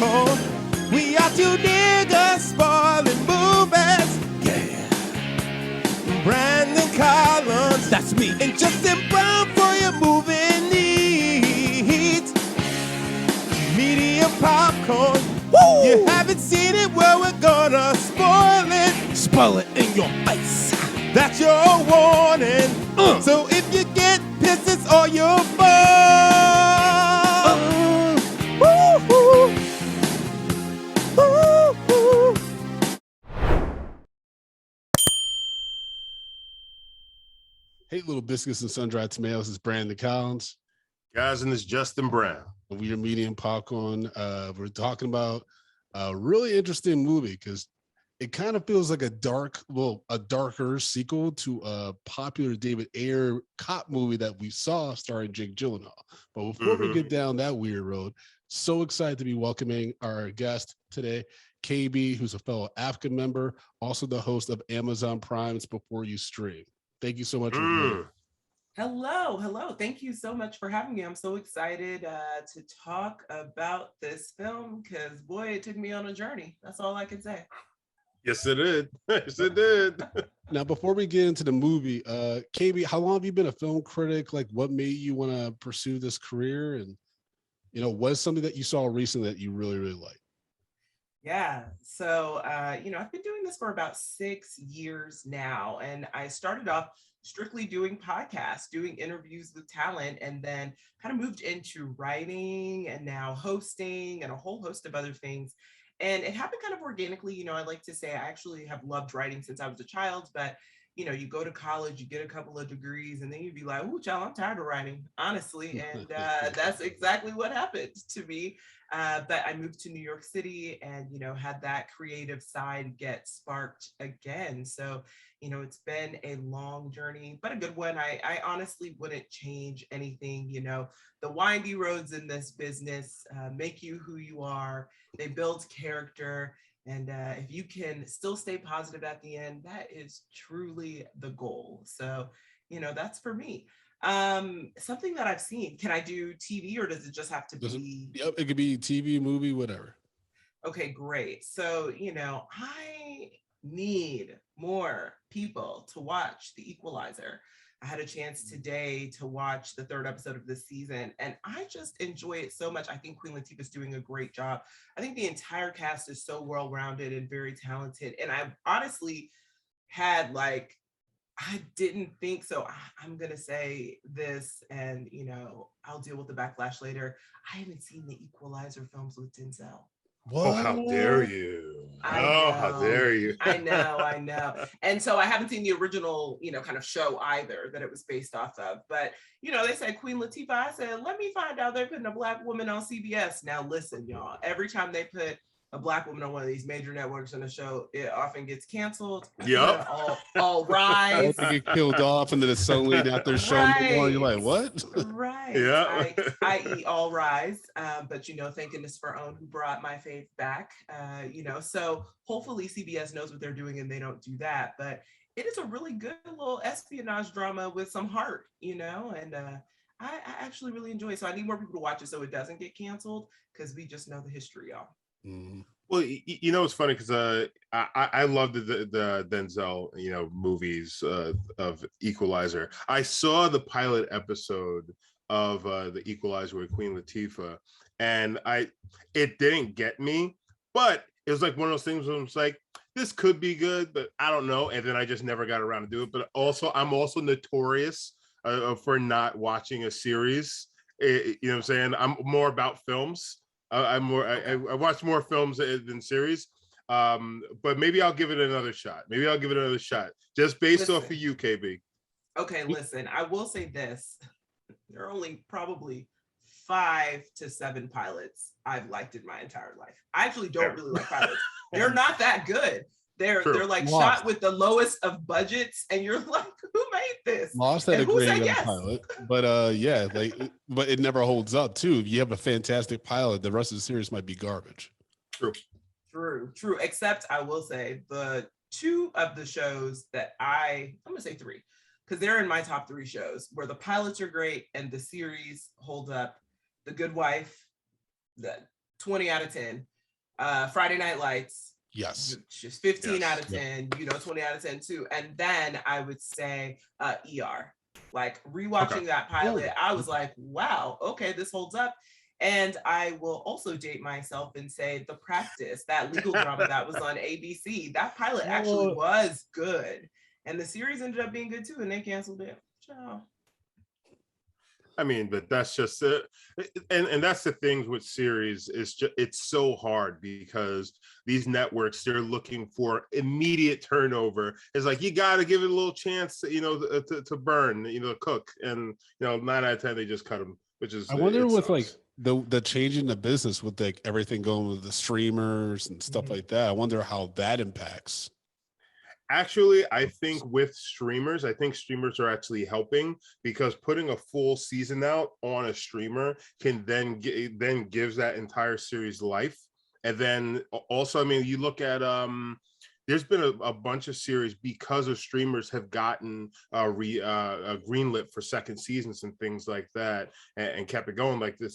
popcorn. We are two niggas spoiling movies. Yeah. Brandon Collins, that's me, and Justin Brown for your movie needs. Medium popcorn. Woo! You haven't seen it, well, we're gonna spoil it. Spoil it in your face. That's your warning. So if you get pissed, it's all your fault. Woo-hoo. Woo-hoo. Hey, little biscuits and sun-dried tomatoes. It's Brandon Collins. Guys, and this is Justin Brown. We are Medium Popcorn. We're talking about a really interesting movie because it kind of feels like a darker sequel to a popular David Ayer cop movie that we saw starring Jake Gyllenhaal. But before we get down that weird road, so excited to be welcoming our guest today, KB, who's a fellow African member, also the host of Amazon Prime's Before You Stream. Thank you so much for being here. Hello. Thank you so much for having me. I'm so excited to talk about this film because, boy, it took me on a journey. That's all I can say. Yes, it did. Yes, it did. Now, before we get into the movie, KB, how long have you been a film critic? Like, what made you want to pursue this career? And, what's something that you saw recently that you really, really liked? Yeah. So, I've been doing this for about 6 years now, and I started off strictly doing podcasts, doing interviews with talent, and then kind of moved into writing and now hosting and a whole host of other things. And it happened kind of organically. I like to say I actually have loved writing since I was a child, but you go to college, you get a couple of degrees, and then you'd be like, "Ooh, child, I'm tired of writing," honestly. And that's exactly what happened to me. But I moved to New York City and, had that creative side get sparked again. So, it's been a long journey, but a good one. I honestly wouldn't change anything. The windy roads in this business make you who you are. They build character. And if you can still stay positive at the end, that is truly the goal. So, that's for me. Something that I've seen, can I do TV or does it just have to be? Yep, it could be TV, movie, whatever. Okay, great. So, I need more people to watch The Equalizer. I had a chance today to watch the 3rd episode of this season, and I just enjoy it so much. I think Queen Latifah is doing a great job. I think the entire cast is so well-rounded and very talented. And I honestly had I didn't think so. I'm going to say this, and, I'll deal with the backlash later. I haven't seen the Equalizer films with Denzel. What? Oh, how dare you? How dare you? I know. And so I haven't seen the original, kind of show either that it was based off of. But, they said Queen Latifah. I said, let me find out they're putting a Black woman on CBS. Now, listen, y'all, every time they put a Black woman on one of these major networks in a show, it often gets canceled. Yep. All rise. They get killed off, and then it's suddenly not their show anymore. You're like, what? Right. Yeah. I.e. All Rise. But thank goodness for OWN who brought my faith back. So hopefully CBS knows what they're doing and they don't do that. But it is a really good little espionage drama with some heart, and I actually really enjoy it. So I need more people to watch it so it doesn't get canceled because we just know the history, y'all. Mm-hmm. Well, it's funny because I love the Denzel movies of Equalizer. I saw the pilot episode of the Equalizer with Queen Latifah, and it didn't get me, but it was like one of those things where it's like, this could be good, but I don't know. And then I just never got around to do it. But I'm also notorious for not watching a series. You know what I'm saying? I'm more about films. I watch more films than series. But maybe I'll give it another shot. Just based off of you, KB. Okay, listen, I will say this. There are only probably 5 to 7 pilots I've liked in my entire life. I actually don't really like pilots. They're not that good. They're like Lost. Shot with the lowest of budgets, and you're like, who made this? Lost had a great pilot, but but it never holds up too. If you have a fantastic pilot, the rest of the series might be garbage. True. Except I will say the 2 of the shows that I'm gonna say 3, because they're in my top 3 shows where the pilots are great and the series hold up. The Good Wife, the 20 out of 10. Friday Night Lights. Yes. Just 15 Yes. out of 10, 20 out of 10 too. And then I would say ER. Like rewatching that pilot, I was like, wow, okay, this holds up. And I will also date myself and say The Practice, that legal drama that was on ABC, that pilot actually was good. And the series ended up being good too, and they canceled it. Ciao. I mean, but that's just it. And that's the things with series is just, it's so hard because these networks, they're looking for immediate turnover. It's like, you got to give it a little chance, to burn, to cook. And, 9 out of 10, they just cut them, which is, I wonder with sucks. like the change in the business with like everything going with the streamers and stuff like that. I wonder how that impacts. Actually, I think with streamers, are actually helping because putting a full season out on a streamer can then gives that entire series life. And then also, I mean, you look at there's been a bunch of series because of streamers have gotten greenlit for second seasons and things like that, and kept it going. Like the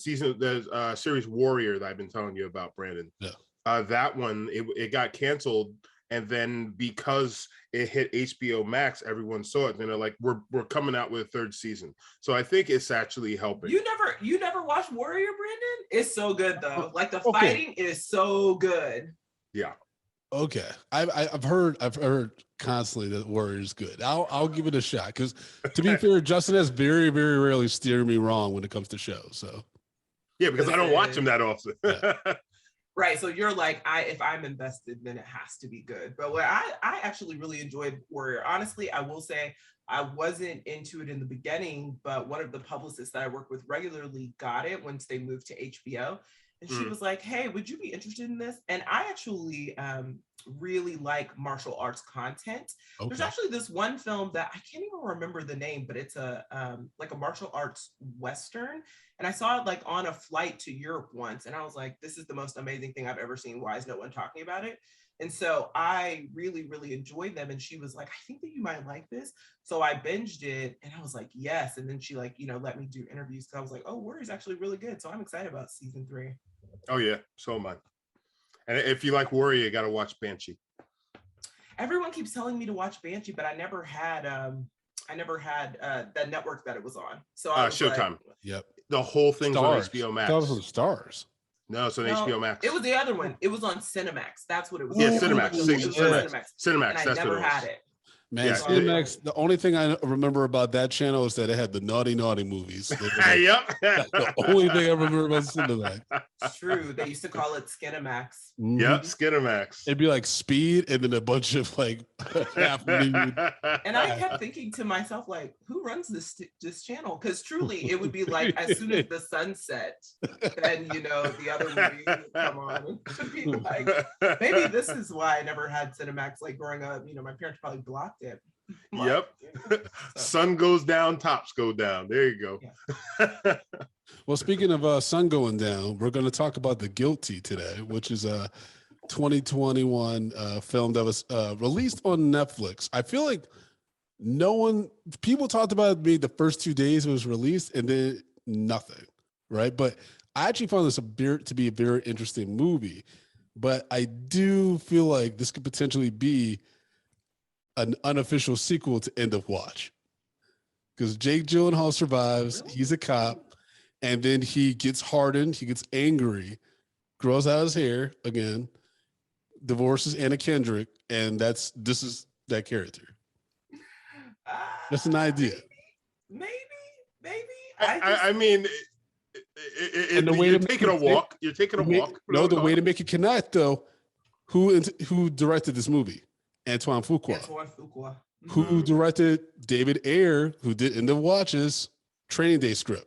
series Warrior that I've been telling you about, Brandon. Yeah. That one, it got canceled. And then because it hit HBO Max, everyone saw it. And they're like, we're coming out with a third season. So I think it's actually helping. You never watched Warrior, Brandon? It's so good though. Like the fighting is so good. Yeah. Okay. I've heard constantly that Warrior is good. I'll give it a shot because to be fair, Justin has very, very rarely steered me wrong when it comes to shows. So yeah, because I don't watch them that often. Yeah. Right. So you're like, if I'm invested, then it has to be good. But what I actually really enjoyed Warrior. Honestly, I will say I wasn't into it in the beginning, but one of the publicists that I work with regularly got it once they moved to HBO. And she was like, hey, would you be interested in this? And I actually really like martial arts content. Okay. There's actually this one film that I can't even remember the name, but it's a like a martial arts Western. And I saw it like on a flight to Europe once. And I was like, this is the most amazing thing I've ever seen. Why is no one talking about it? And so I really, really enjoyed them. And she was like, I think that you might like this. So I binged it and I was like, yes. And then she like, let me do interviews. So I was like, oh, Warrior's actually really good. So I'm excited about season 3. Oh yeah, so am I. And if you like Warrior, you got to watch Banshee. Everyone keeps telling me to watch Banshee, but I never had the network that it was on. So I was Showtime. Like, yep. The whole thing's on HBO Max. That was on Stars. No, it's on HBO Max. It was the other one. It was on Cinemax. That's what it was. Yeah, on. Cinemax. Cinemax. And I that's never what it was. had it. Man, Yeah, Cinemax, the only thing I remember about that channel is that it had the naughty movies. Yep. That's the only thing I remember about Cinemax. It's true. They used to call it Skinemax. Mm-hmm. Yep, Skinemax. It'd be like Speed and then a bunch of like half nude. And I kept thinking to myself, like, who runs this channel? Because truly, it would be like as soon as the sun set, then the other movies would come on. It would be like, maybe this is why I never had Cinemax. Like growing up, my parents probably blocked it. Yep. Sun goes down, tops go down. There you go. Yeah. Well, speaking of sun going down, we're going to talk about The Guilty today, which is a 2021 film that was released on Netflix. I feel like people talked about it the first 2 days it was released and then nothing, right? But I actually found this to be a very interesting movie, but I do feel like this could potentially be an unofficial sequel to End of Watch because Jake Gyllenhaal survives. Really? He's a cop. And then he gets hardened, he gets angry, grows out his hair again, divorces Anna Kendrick, and this is that character. That's an idea. Maybe. You're taking a walk. No, the way to make it connect though. Who directed this movie? Antoine Fuqua. Who directed David Ayer, who did End of Watch's Training Day script.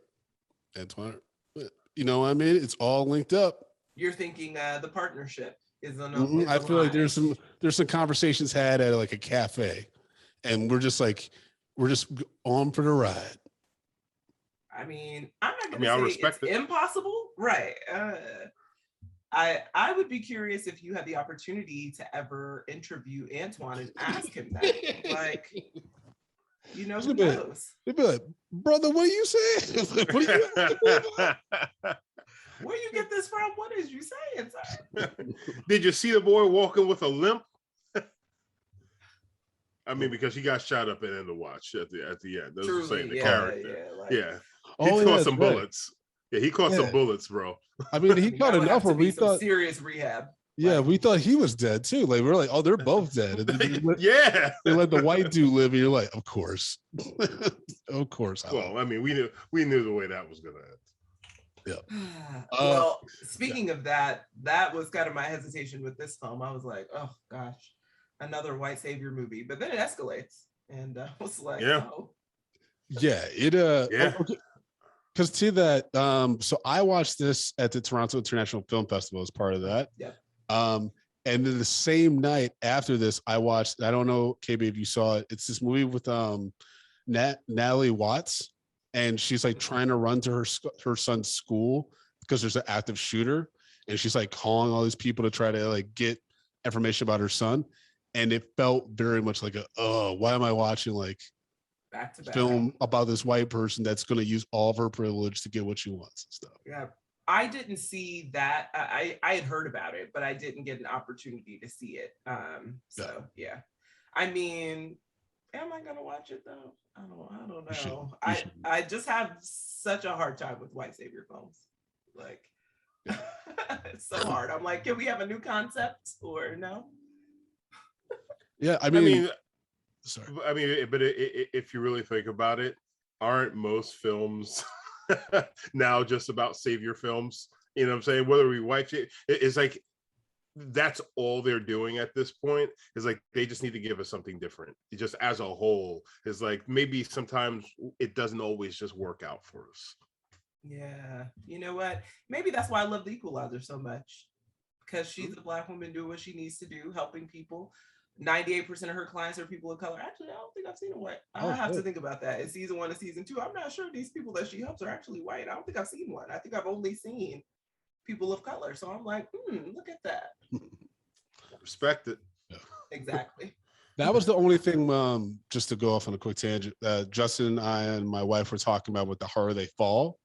Antoine, you know what I mean? It's all linked up. You're thinking the partnership is on. I feel like there's some conversations had at like a cafe, and we're just on for the ride. I mean, I'm not gonna say it's impossible, right? I would be curious if you had the opportunity to ever interview Antoine and ask him that, like. Who knows? They'd be like, brother, what are you saying? Where you get this from? What is you saying, sir? Did you see the boy walking with a limp? I mean, because he got shot up in the watch at the end. That's what I'm saying. The character. Yeah. He Oh, caught some bullets. Yeah, he caught some Yeah. bullets, bro. I mean, he That caught would enough have to where be we some thought, serious rehab. yeah, Like, we thought he was dead too. Like, we're like, oh, they're both dead. And then Yeah. they let the white dude live, and you're like, of course. Of course. Well, I mean, we knew the way that was gonna end. Yeah. well, speaking of that was kind of my hesitation with this film. I was like, oh gosh, another white savior movie. But then it escalates, and I was like, oh. Yeah, it Yeah. because to that, so I watched this at the Toronto International Film Festival as part of that. Yeah. And then the same night after this, I watched, I don't know, KB, if you saw it, it's this movie with Natalie Watts, and she's like trying to run to her son's school because there's an active shooter, and she's like calling all these people to try to like get information about her son. And it felt very much like why am I watching like Back to back film about this white person that's going to use all of her privilege to get what she wants and stuff. Yeah, I didn't see that. I had heard about it, but I didn't get an opportunity to see it. So yeah. I mean, am I gonna watch it though? I don't know. I just have such a hard time with white savior films. Like, it's so hard. I'm like, can we have a new concept or no? Yeah, I mean, sorry. I mean, but if you really think about it, aren't most films now just about savior films? You know what I'm saying? Whether we watch it, it's like that's all they're doing at this point. Is like they just need to give us something different. Just as a whole, is like maybe sometimes it doesn't always just work out for us. Yeah, you know what? Maybe that's why I love The Equalizer so much, because she's a Black woman doing what she needs to do, helping people. 98% of her clients are people of color. Actually, I don't think I've seen a white. I have to think about that. In season 1 and season 2, I'm not sure these people that she helps are actually white. I don't think I've seen one. I think I've only seen people of color. So I'm like, look at that. Respect it. Yeah. Exactly. That was the only thing, just to go off on a quick tangent, Justin and I and my wife were talking about with The Harder They Fall,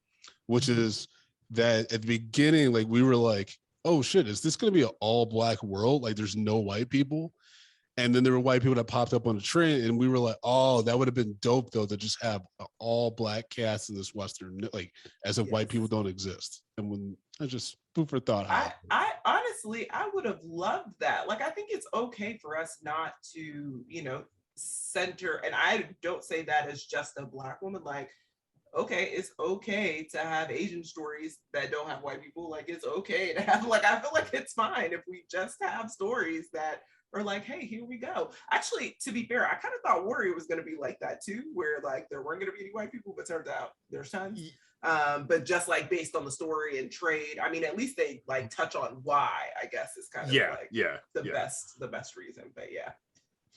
which is that at the beginning, like we were like, oh shit, is this going to be an all Black world? Like there's no white people. And then there were white people that popped up on the train, and we were like, "Oh, that would have been dope, though, to just have an all Black cast in this Western, like as if white people don't exist." And when I just food for thought. I honestly, I would have loved that. Like, I think it's okay for us not to, center, and I don't say that as just a Black woman. Like, okay, it's okay to have Asian stories that don't have white people. Like, it's okay to have, like, I feel like it's fine if we just have stories that or like, hey, here we go. Actually, to be fair, I kind of thought Warrior was going to be like that too, where like there weren't going to be any white people, but turns out there's tons. But just like based on the story and trade, I mean, at least they like touch on why, I guess is kind of the best reason. But yeah.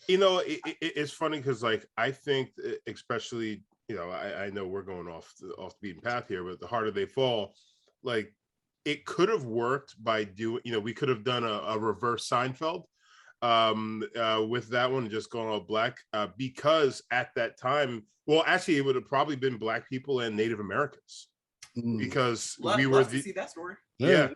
It's funny because like I think especially, I know we're going off the beaten path here, but The Harder They Fall, like it could have worked by doing, we could have done a reverse Seinfeld with that one, just going all Black, because at that time, well, actually, it would have probably been Black people and Native Americans, because we were to see that story. Yeah.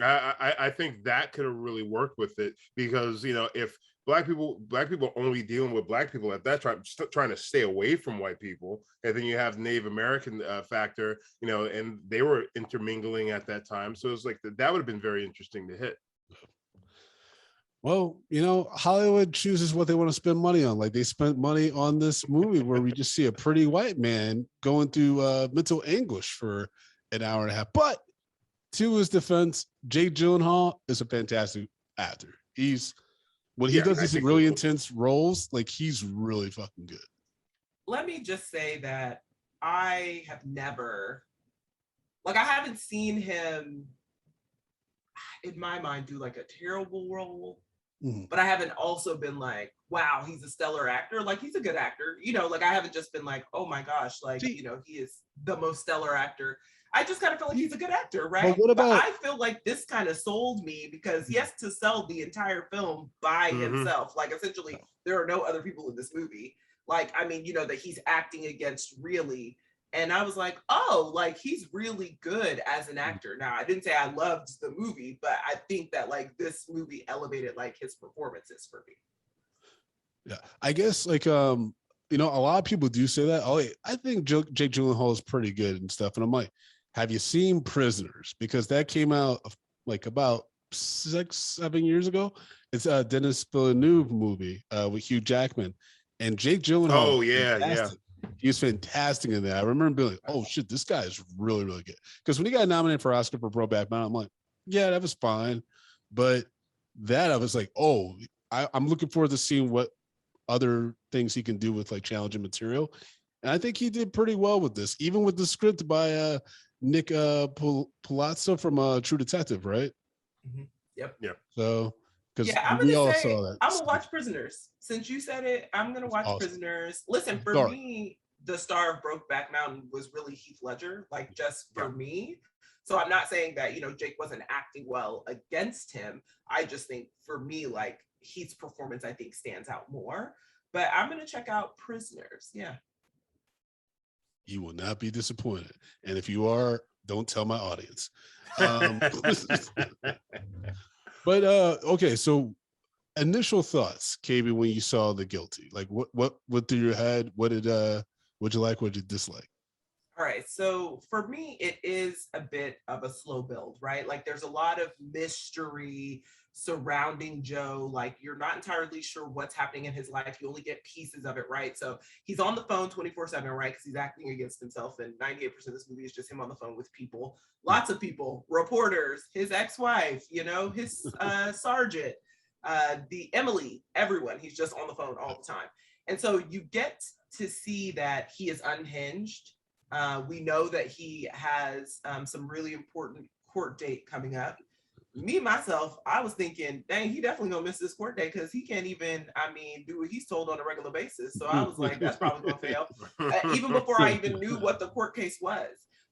I think that could have really worked with it, because if Black people only dealing with Black people at that time, trying to stay away from white people, and then you have Native American factor, and they were intermingling at that time, so it's like that would have been very interesting to hit. Well, Hollywood chooses what they want to spend money on. Like they spent money on this movie where we just see a pretty white man going through mental anguish for an hour and a half. But to his defense, Jake Gyllenhaal is a fantastic actor. When he does these really intense roles, like he's really fucking good. Let me just say that I have never, I haven't seen him in my mind do like a terrible role. But I haven't also been like, wow, he's a stellar actor. Like he's a good actor, like I haven't just been like, oh my gosh, like, he is the most stellar actor. I just kind of feel like he's a good actor, right? But I feel like this kind of sold me because he has to sell the entire film by himself. Like essentially there are no other people in this movie. Like, I mean, that he's acting against really And I was like, oh, like he's really good as an actor. Now, I didn't say I loved the movie, but I think that like this movie elevated like his performances for me. Yeah, I guess like you know, a lot of people do say that. Oh, I think Jake Gyllenhaal is pretty good and stuff. And I'm like, have you seen Prisoners? Because that came out like about 6-7 years ago. It's a Denis Villeneuve movie with Hugh Jackman and Jake Gyllenhaal. Oh yeah, yeah. He was fantastic in that. I remember being like, oh shit, this guy is really, really good. Because when he got nominated for Oscar for Brokeback Mountain, I'm like, yeah, that was fine. But that I was like, oh, I'm looking forward to seeing what other things he can do with like challenging material. And I think he did pretty well with this, even with the script by Nick Palazzo from True Detective, right? Mm-hmm. Yep. Yeah. So, because yeah, I'm we gonna all say saw that. I'm gonna watch Prisoners. Since you said it, I'm gonna watch Prisoners. Listen, for me, the star of Brokeback Mountain was really Heath Ledger, like just for me. So I'm not saying that, you know, Jake wasn't acting well against him. I just think for me, like Heath's performance, I think stands out more. But I'm gonna check out Prisoners. Yeah. You will not be disappointed. And if you are, don't tell my audience. But okay, so initial thoughts, KB, when you saw The Guilty, like what through your head? What'd you like? What'd you dislike? All right, so for me, it is a bit of a slow build, right? Like there's a lot of mystery surrounding Joe. Like you're not entirely sure what's happening in his life. You only get pieces of it, right? So he's on the phone 24/7, right? Because he's acting against himself. And 98% of this movie is just him on the phone with people, lots of people, reporters, his ex-wife, you know, his sergeant, the Emily, everyone. He's just on the phone all the time. And so you get to see that he is unhinged. We know that he has some really important court date coming up. Me, myself, I was thinking, dang, he definitely gonna miss this court date because he can't even, I mean, do what he's told on a regular basis. So I was like, that's probably gonna fail. Even before I even knew what the court case was.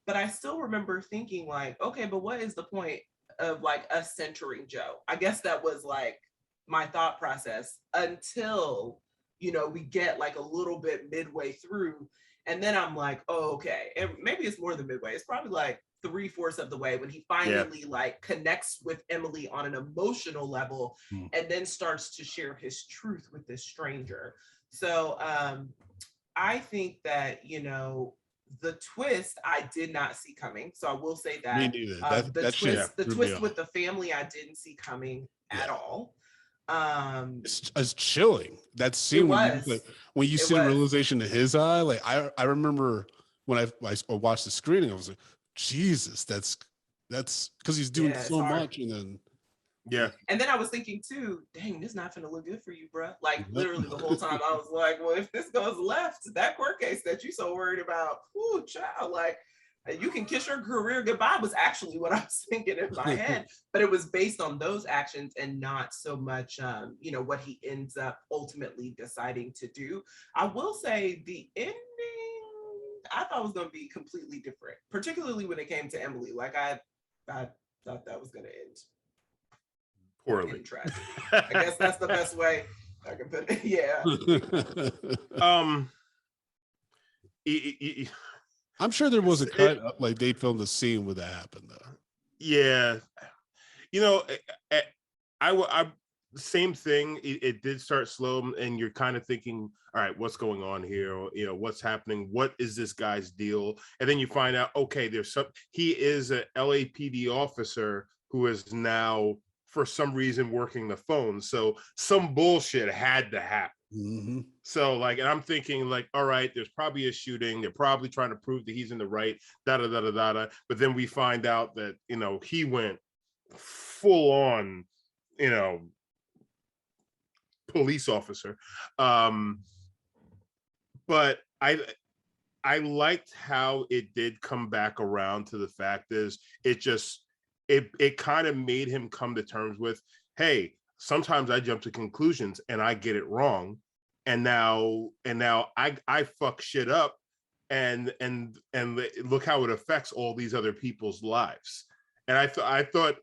But I still remember thinking like, okay, but what is the point of like us centering Joe? I guess that was like my thought process until, you know, we get like a little bit midway through. And then I'm like, oh, okay. And maybe it's more than midway. It's probably like 3/4 of the way when he finally like connects with Emily on an emotional level and then starts to share his truth with this stranger. So I think that, you know, the twist I did not see coming. So I will say that Me neither. the twist with the family I didn't see coming at all. It's chilling. That scene when you see the realization in his eye. Like I remember when I watched the screening, I was like, Jesus, that's because he's doing so much, and then and then I was thinking too, dang, this not gonna look good for you, bro. Like literally the whole time I was like, well, if this goes left, that court case that you so worried about, ooh, child, like you can kiss your career goodbye was actually what I was thinking in my head, but it was based on those actions and not so much, you know, what he ends up ultimately deciding to do. I will say the ending, I thought was going to be completely different, particularly when it came to Emily. Like I thought that was going to end poorly. Tragedy. I guess that's the best way I can put it. Yeah. I'm sure there was a cut, like they filmed a scene where that happened, though. Yeah, you know, I same thing. It did start slow, and you're kind of thinking, all right, what's going on here? You know, what's happening? What is this guy's deal? And then you find out, okay, he is an LAPD officer who is now, for some reason, working the phone. So some bullshit had to happen. Mm-hmm. So like, and I'm thinking like, all right, there's probably a shooting. They're probably trying to prove that he's in the right, da da da da da. But then we find out that, you know, he went full on, you know, police officer. But I liked how it did come back around to the fact is it kind of made him come to terms with, hey, sometimes I jump to conclusions and I get it wrong. And now I fuck shit up and look how it affects all these other people's lives. And I thought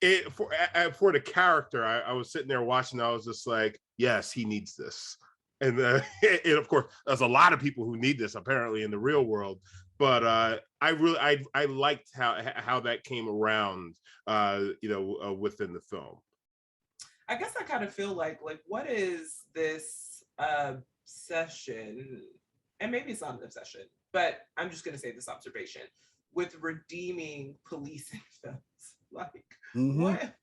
it for the character, I was sitting there watching, I was just like, yes, he needs this. and and of course, there's a lot of people who need this apparently in the real world. But I liked how that came around, within the film. I guess I kind of feel like what is this obsession? And maybe it's not an obsession, but I'm just going to say this observation with redeeming police in films. Like,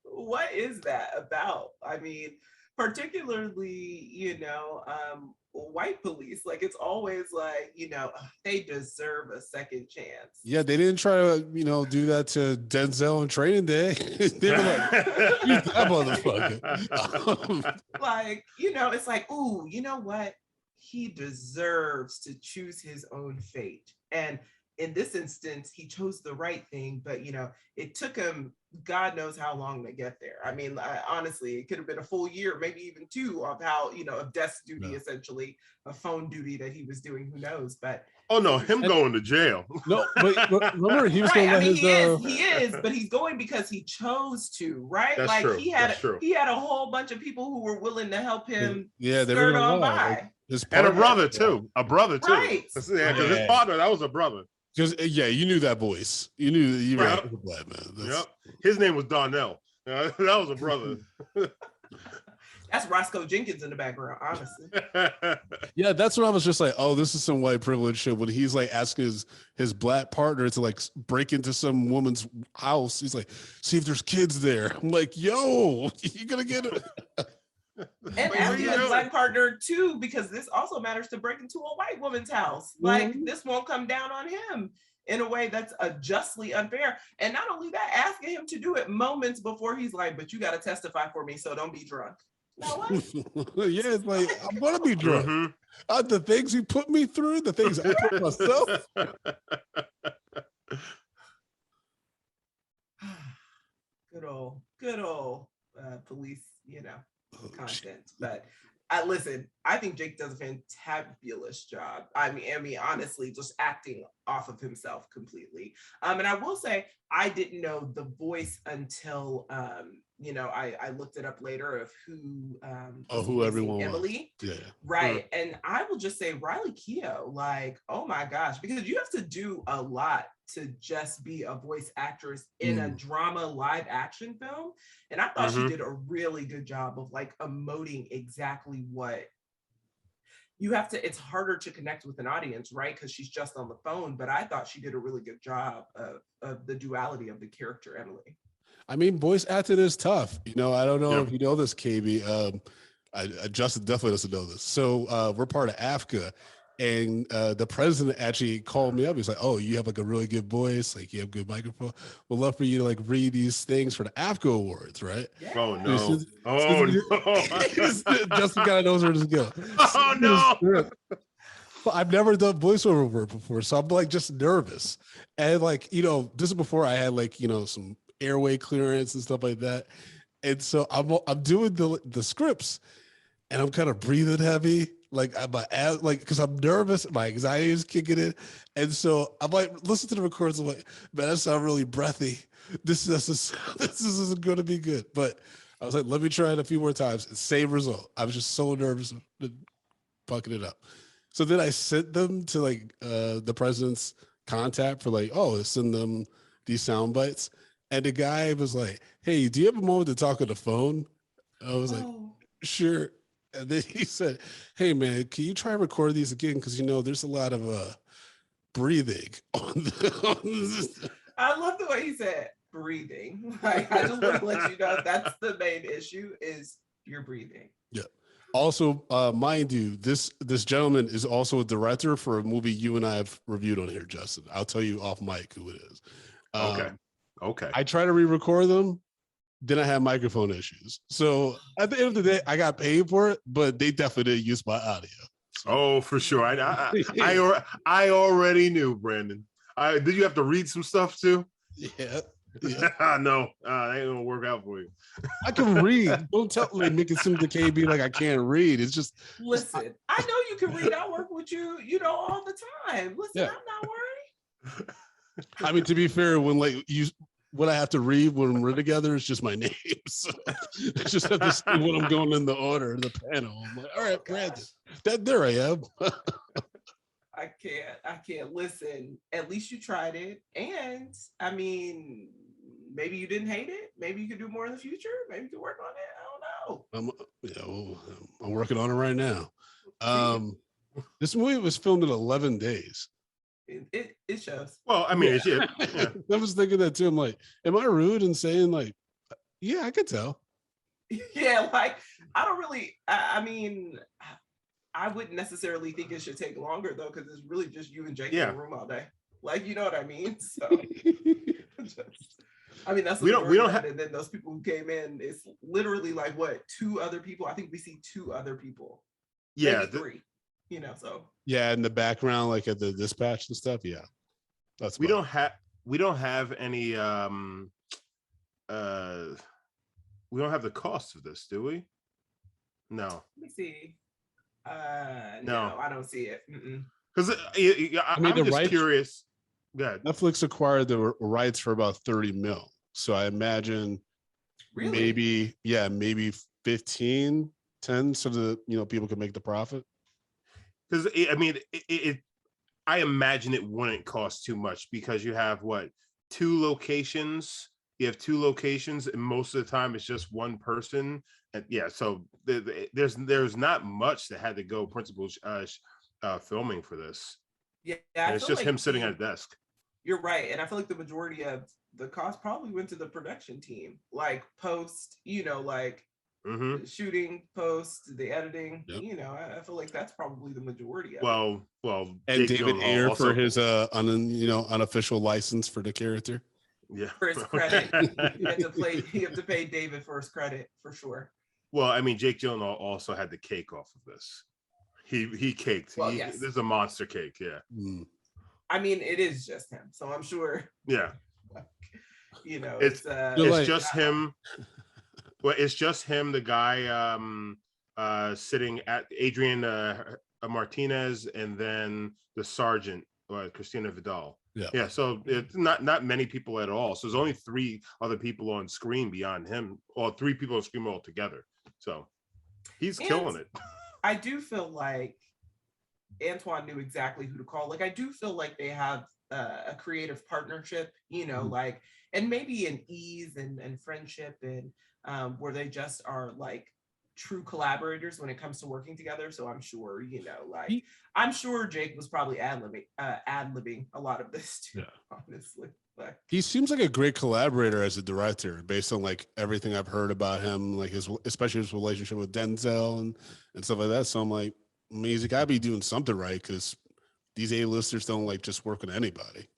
what is that about? I mean, particularly, white police, like it's always like, they deserve a second chance. Yeah, they didn't try to, do that to Denzel in Training Day. They were like, "You that motherfucker." Like, it's like, ooh, you know what? He deserves to choose his own fate. And in this instance, he chose the right thing, but it took him God knows how long to get there. I mean, honestly, it could have been a full year, maybe even 2 of how, of desk duty, essentially, a phone duty that he was doing, who knows, but. Oh no, him going to jail. No, but remember he was right, going to he is, but he's going because he chose to, right? That's like true. he had a whole bunch of people who were willing to help him they skirt were on by. Like, and a brother too. Right. Yeah, because his partner, that was a brother. Because you knew that voice. You knew you were a black man. Yep. His name was Donnell. That was a brother. That's Roscoe Jenkins in the background, honestly. Yeah, that's when I was just like, oh, this is some white privilege shit. When he's like asking his black partner to like break into some woman's house, he's like, see if there's kids there. I'm like, yo, you're gonna get it. And asking his black partner too, because this also matters to break into a white woman's house. Like this won't come down on him in a way that's justly unfair. And not only that, asking him to do it moments before he's like, but you got to testify for me, so don't be drunk. Now what? Yeah, it's like, I'm gonna be drunk. The things he put me through, the things I put myself. Good old police, content. But listen, I think Jake does a fantabulous job. I mean, honestly, just acting off of himself completely. And I will say, I didn't know the voice until I looked it up later of who everyone Emily. Yeah. Right. And I will just say Riley Keough, like, oh my gosh, because you have to do a lot to just be a voice actress in a drama live action film. And I thought she did a really good job of like emoting exactly what you have to. It's harder to connect with an audience, right? Because she's just on the phone. But I thought she did a really good job of the duality of the character, Emily. I mean, voice acting is tough. I don't know if you know this, KB. Justin definitely doesn't know this. So we're part of AFCA, and the president actually called me up. He's like, "Oh, you have like a really good voice. Like you have good microphone. We'd love for you to like read these things for the AFCA awards, right?" Yeah. Oh no! Justin kind of knows where to go. Oh no! But I've never done voiceover work before, so I'm like just nervous. And like this is before I had like some airway clearance and stuff like that. And so I'm doing the scripts, and I'm kind of breathing heavy, like because I'm nervous, my anxiety is kicking in, and so I'm like, listen to the recordings. I'm like, man, that sounds really breathy. This isn't going to be good. But I was like, let me try it a few more times. Same result. I was just so nervous, fucking it up. So then I sent them to like the president's contact for like, send them these sound bites. And the guy was like, hey, do you have a moment to talk on the phone? I was like, sure. And then he said, hey, man, can you try and record these again? Because, there's a lot of breathing on this. I love the way he said breathing. Like, I just want to let you know that's the main issue is your breathing. Yeah. Also, mind you, this gentleman is also a director for a movie you and I have reviewed on here, Justin. I'll tell you off mic who it is. Okay. I try to re-record them, then I have microphone issues. So at the end of the day, I got paid for it, but they definitely didn't use my audio. So. Oh, for sure. I already knew, Brandon. Did you have to read some stuff too? Yeah. No, that ain't gonna work out for you. I can read. Don't tell me make it seem to KB like I can't read. It's just listen. I know you can read. I work with you, all the time. Listen, I'm not worried. I mean, to be fair, when I have to read when we're together, it's just my name. So I just have to see when I'm going in the order of the panel. I'm like, all right, Brandon. there I am. I can't listen. At least you tried it. And I mean, maybe you didn't hate it. Maybe you could do more in the future. Maybe you could work on it. I don't know. I'm working on it right now. This movie was filmed in 11 days. It shows. Well, I mean, Yeah. yeah. I was thinking that too. I'm like, am I rude in saying like, yeah, I could tell. Yeah, like I don't really. I mean, I wouldn't necessarily think it should take longer though, because it's really just you and Jake in the room all day. Like, you know what I mean? So, I mean, that's we don't have. And then those people who came in, it's literally like what, 2 other people? I think we see 2 other people. Yeah, maybe 3. You know, so yeah, in the background, like at the dispatch and stuff. Yeah, that's we don't have any we don't have the cost of this, do we? No. Let me see. No, I don't see it. Because I'm just curious. Good. Netflix acquired the rights for about 30 mil. So I imagine maybe 15, 10 so that people can make the profit. Because I mean, I imagine it wouldn't cost too much because you have 2 locations. You have 2 locations, and most of the time it's just one person. And yeah, so there's not much that had to go principal filming for this. Yeah, and it's just him sitting at a desk. You're right, and I feel like the majority of the cost probably went to the production team, like post, like the shooting, post, the editing. Yep. I feel like that's probably the majority of it. Well, and Jake David Ayer also, for his unofficial license for the character. Yeah, for his credit, you have to pay David for his credit for sure. Well, I mean, Jake Gyllenhaal also had the cake off of this. He caked. Well, yes. This is a monster cake. Yeah. I mean, it is just him, so I'm sure. Yeah. It's just him. Well, it's just him, the guy sitting at Adrian Martinez, and then the sergeant, Christina Vidal. Yeah. So it's not many people at all. So there's only 3 other people on screen beyond him, or 3 people on screen altogether. So he's killing it. I do feel like Antoine knew exactly who to call. Like, I do feel like they have a creative partnership, like, and maybe an ease and friendship, and where they just are like true collaborators when it comes to working together. So I'm sure, I'm sure Jake was probably ad-libbing a lot of this too, honestly. But he seems like a great collaborator as a director, based on like everything I've heard about him, like especially his relationship with Denzel and stuff like that. So I'm like, he's got to be doing something right, because these A-listers don't like just work with anybody.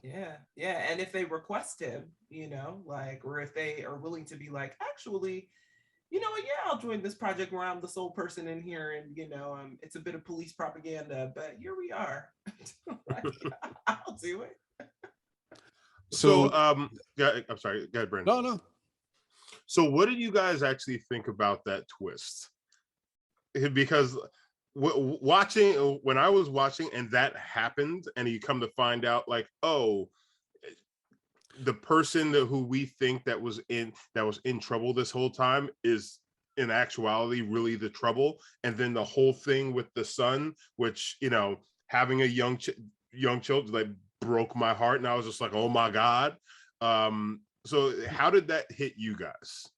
Yeah. And if they request him, or if they are willing to be like, actually, I'll join this project where I'm the sole person in here, and it's a bit of police propaganda, but here we are. I'll do it. So I'm sorry, go ahead, Brandon. No. So what did you guys actually think about that twist? Because when I was watching and that happened, and you come to find out, like, oh, the person who we think that was in trouble this whole time is in actuality really the trouble. And then the whole thing with the son, which having a young child, like, broke my heart, and I was just like, oh my God. So how did that hit you guys?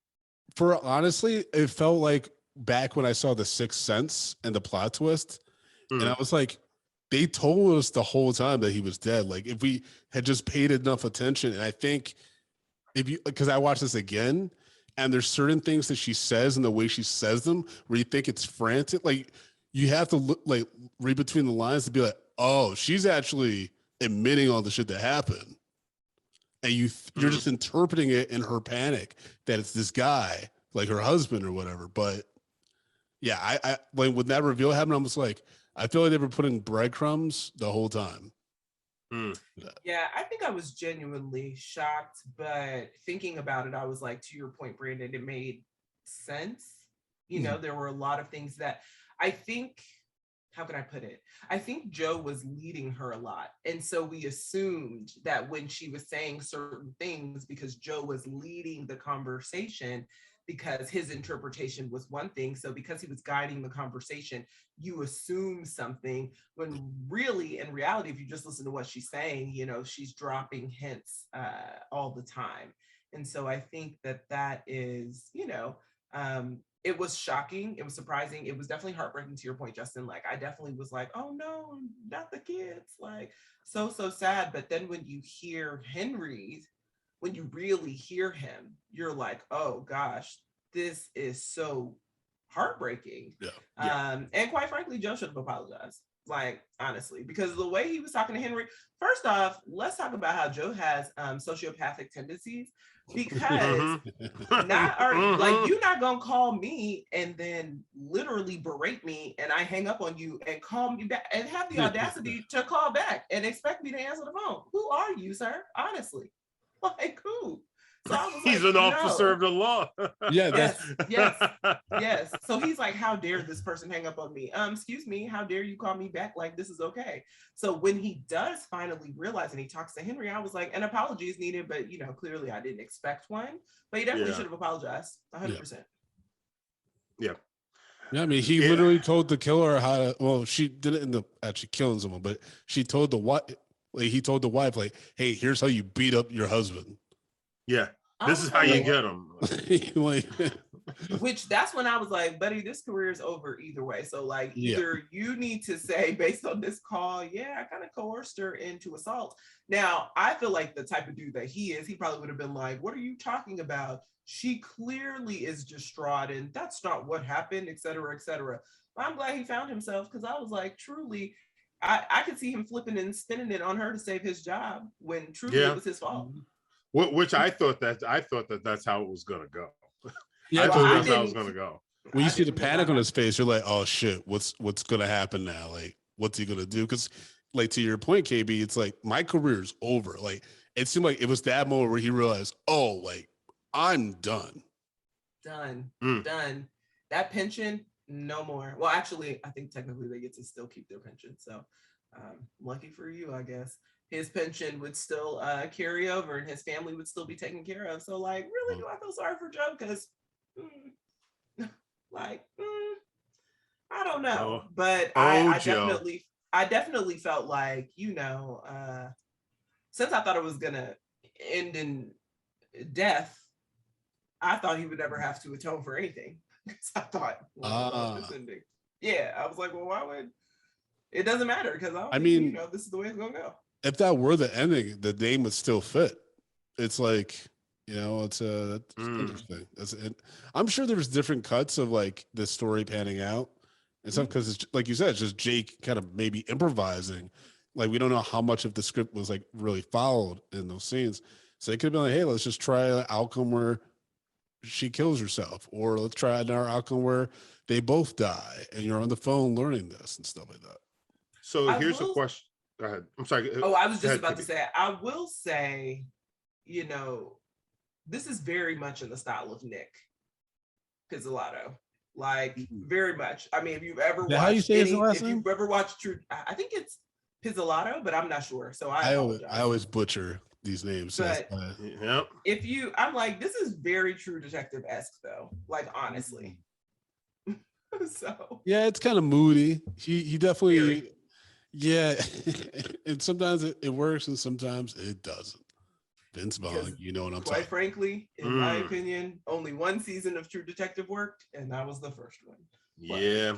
For honestly, it felt like back when I saw The Sixth Sense and the plot twist, and I was like, they told us the whole time that he was dead. Like, if we had just paid enough attention, and I think because I watched this again, and there's certain things that she says and the way she says them where you think it's frantic. Like, you have to look, like, read between the lines to be like, oh, she's actually admitting all the shit that happened. And you're just interpreting it in her panic that it's this guy, like her husband or whatever. But yeah, I like, when that reveal happened, I was like, I feel like they were putting breadcrumbs the whole time. Yeah, I think I was genuinely shocked, but thinking about it, I was like, to your point, Brandon, it made sense. There were a lot of things that I think, how can I put it? I think Joe was leading her a lot. And so we assumed that when she was saying certain things, because Joe was leading the conversation, because his interpretation was one thing. So because he was guiding the conversation, you assume something when really, in reality, if you just listen to what she's saying, you know, she's dropping hints all the time. And so I think that is, you know, it was shocking. It was surprising. It was definitely heartbreaking, to your point, Justin. Like, I definitely was like, oh no, not the kids. Like, so sad. But then when you hear Henry, when you really hear him, you're like, oh gosh, this is so heartbreaping. And quite frankly, Joe should have apologized. Like, honestly, because the way he was talking to Henry, first off, let's talk about how Joe has sociopathic tendencies, because like, you're not gonna call me and then literally berate me and I hang up on you and call me back and have the audacity to call back and expect me to answer the phone. Who are you, sir? Honestly, like, who? So I was he's like, an officer of the law. Yeah, yes. So he's like, how dare this person hang up on me? Excuse me, how dare you call me back like this is okay? So when he does finally realize and he talks to Henry, I was like, an apology is needed, but you know, clearly I didn't expect one. But he definitely should have apologized 100%. Yeah, I mean, he literally told the killer how to. Well, she didn't end up actually killing someone, but she told the wife. Like, he told the wife, like, "Hey, here's how you beat up your husband." Yeah, this is how you get him. Like, which that's when I was like, buddy, this career is over either way. So like, either you need to say, based on this call, yeah, I kind of coerced her into assault. Now, I feel like the type of dude that he is, he probably would have been like, what are you talking about? She clearly is distraught and that's not what happened, et cetera, et cetera. But I'm glad he found himself, because I was like, truly, I could see him flipping and spinning it on her to save his job when truly it was his fault. Which I thought that's how it was gonna go. Yeah, I thought that's how it was gonna go. When you see the panic on his face, you're like, "Oh shit, what's gonna happen now? Like, what's he gonna do?" Because, like, to your point, KB, it's like my career's over. Like, it seemed like it was that moment where he realized, "Oh, like, I'm done. Done. That pension, no more." Well, actually, I think technically they get to still keep their pension. So, lucky for you, I guess. His pension would still carry over and his family would still be taken care of. So like, really, do I feel sorry for Joe? Because I don't know. But I definitely felt like, you know, since I thought it was gonna end in death, I thought he would never have to atone for anything. Because I thought, this ending. Yeah, I was like, well, why would it doesn't matter, because I mean, you know, this is the way it's gonna go. If that were the ending, the name would still fit. It's like, you know, it's interesting. I'm sure there's different cuts of like the story panning out and stuff, because it's like you said, it's just Jake kind of maybe improvising. Like, we don't know how much of the script was like really followed in those scenes. So it could have been like, hey, let's just try an outcome where she kills herself, or let's try another outcome where they both die and you're on the phone learning this and stuff like that. So here's a question. Go ahead. I'm sorry. Oh, I was just about to say, I will say, you know, this is very much in the style of Nick Pizzolatto. Like, very much. I mean, if you've ever watched, how you say his last if name? you've ever watched True, I think it's Pizzolatto, but I'm not sure. So I always butcher these names. But if you, I'm like, this is very True Detective-esque though. Like, honestly. So yeah, it's kind of moody. He definitely. Yeah, and sometimes it works and sometimes it doesn't. Vince Vaughn, you know what I'm saying. Quite frankly, in my opinion, only one season of True Detective worked, and that was the first one. Yeah.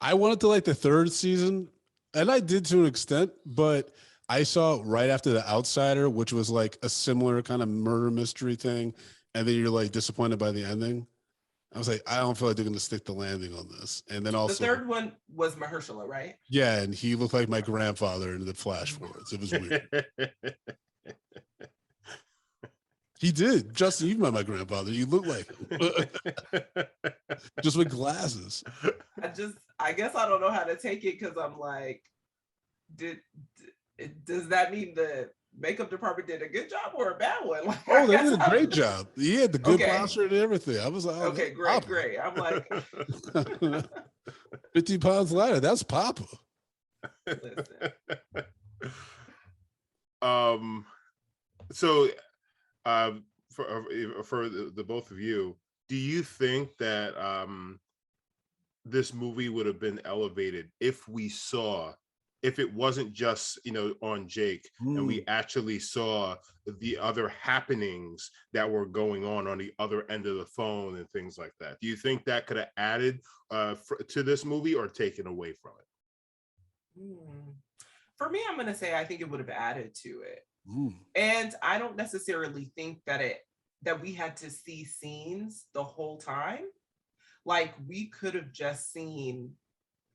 I wanted to like the third season, and I did to an extent, but I saw it right after The Outsider, which was like a similar kind of murder mystery thing, and then you're like disappointed by the ending. I was like, I don't feel like they're going to stick the landing on this. And then also, the third one was Mahershala, right? Yeah, and he looked like my grandfather in the flash forwards. It was weird. He did. Justin, you met my grandfather. You look like him. Just with glasses. I guess I don't know how to take it, because I'm like, does that mean the makeup department did a good job or a bad one? Like, oh, they did a great job. He had the good posture and everything. I was like, oh, okay, great. I'm like, 50 pounds lighter. That's Papa. So for the both of you, do you think that this movie would have been elevated if it wasn't just on Jake, and we actually saw the other happenings that were going on the other end of the phone and things like that? Do you think that could have added to this movie or taken away from it? For me, I'm going to say I think it would have added to it. Mm. And I don't necessarily think that we had to see scenes the whole time. Like, we could have just seen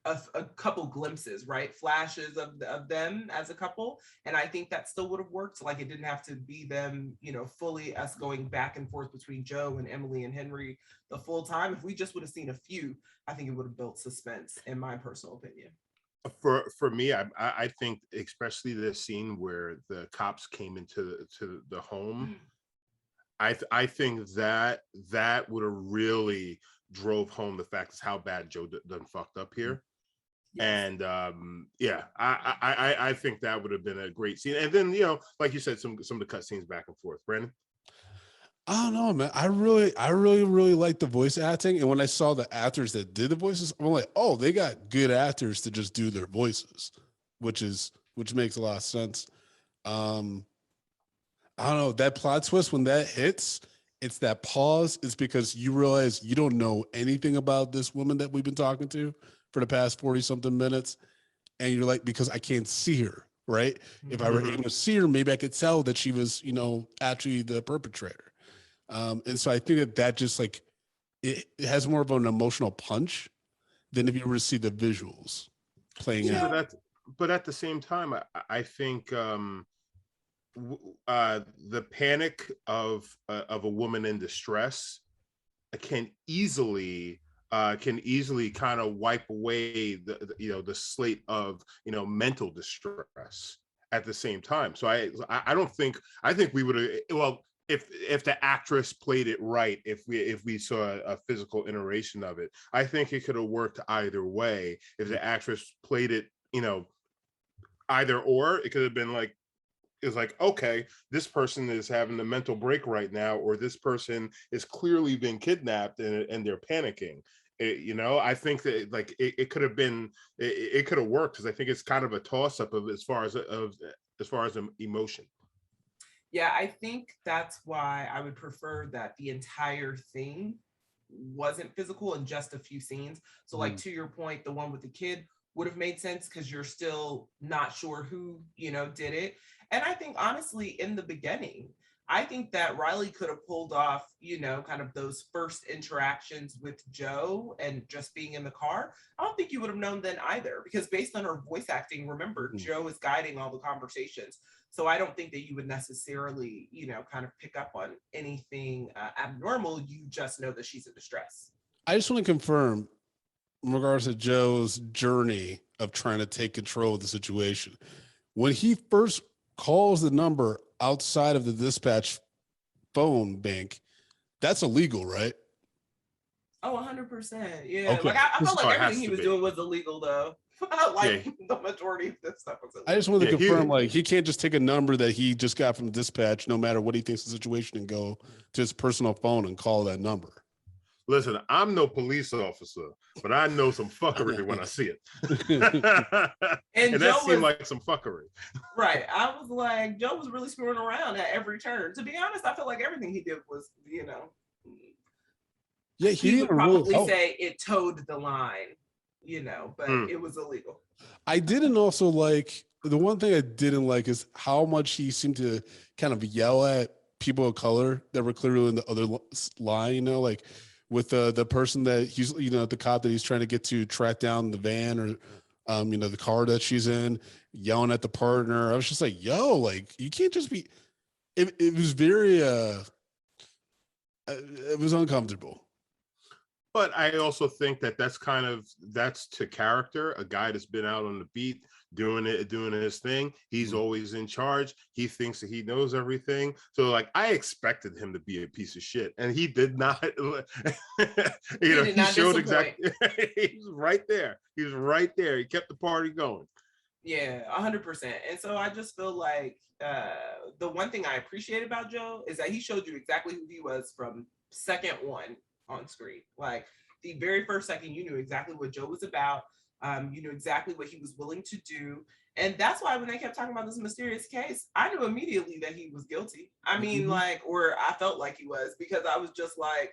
a couple glimpses, right? Flashes of them as a couple. And I think that still would have worked. Like, it didn't have to be them, fully us going back and forth between Joe and Emily and Henry the full time. If we just would have seen a few, I think it would have built suspense, in my personal opinion. For me, I think especially the scene where the cops came into the home, I think that would have really drove home the fact is how bad Joe done fucked up here. Yes. And I think that would have been a great scene. And then like you said, some of the cut scenes back and forth. Brandon? I don't know, man. I really like the voice acting. And when I saw the actors that did the voices, I'm like, oh, they got good actors to just do their voices, which makes a lot of sense. I don't know, that plot twist, when that hits, it's that pause. It's because you realize you don't know anything about this woman that we've been talking to for the past 40 something minutes. And you're like, because I can't see her, right? If I were able to see her, maybe I could tell that she was, actually the perpetrator. And so I think that just like, it has more of an emotional punch than if you were to see the visuals playing out. But at the same time, I think the panic of a woman in distress can easily kind of wipe away the slate of mental distress at the same time. So I think we would have, if the actress played it right, if we saw a physical iteration of it, I think it could have worked either way. If the actress played it, either or, it could have been like, it's like, okay, this person is having a mental break right now, or this person is clearly being kidnapped and they're panicking. I think that like it could have been, it could have worked, because I think it's kind of a toss up as far as emotion. Yeah, I think that's why I would prefer that the entire thing wasn't physical and just a few scenes. So like, to your point, the one with the kid would have made sense because you're still not sure who, did it. And I think honestly, in the beginning, I think that Riley could have pulled off, kind of those first interactions with Joe and just being in the car. I don't think you would have known then either, because based on her voice acting, remember, Joe is guiding all the conversations. So I don't think that you would necessarily, kind of pick up on anything abnormal. You just know that she's in distress. I just want to confirm, in regards to Joe's journey of trying to take control of the situation, when he first calls the number outside of the dispatch phone bank, that's illegal, right? Oh, 100%. Yeah. Okay. Like I felt like everything he was doing was illegal, though. The majority of this stuff was illegal. I just wanted to confirm, he can't just take a number that he just got from dispatch, no matter what he thinks the situation, and go to his personal phone and call that number. Listen, I'm no police officer, but I know some fuckery when I see it. and that seemed like some fuckery. Right. I was like, Joe was really screwing around at every turn. To be honest, I feel like everything he did was, Yeah, he would probably say it towed the line, but it was illegal. I didn't also like, the one thing I didn't like is how much he seemed to kind of yell at people of color that were clearly in the other line, like with the person that he's, the cop that he's trying to get to track down the van or, the car that she's in, yelling at the partner. I was just like, yo, like, you can't just be, it was very, it was uncomfortable. But I also think that's to character. A guy that's been out on the beat, doing his thing. He's always in charge. He thinks that he knows everything. So like, I expected him to be a piece of shit, and he did not. He showed exactly. He was right there. He was right there. He kept the party going. Yeah, 100%. And so I just feel like the one thing I appreciate about Joe is that he showed you exactly who he was from second one on screen. Like the very first second, you knew exactly what Joe was about. You knew exactly what he was willing to do. And that's why when they kept talking about this mysterious case, I knew immediately that he was guilty. I mean, like, or I felt like he was, because I was just like,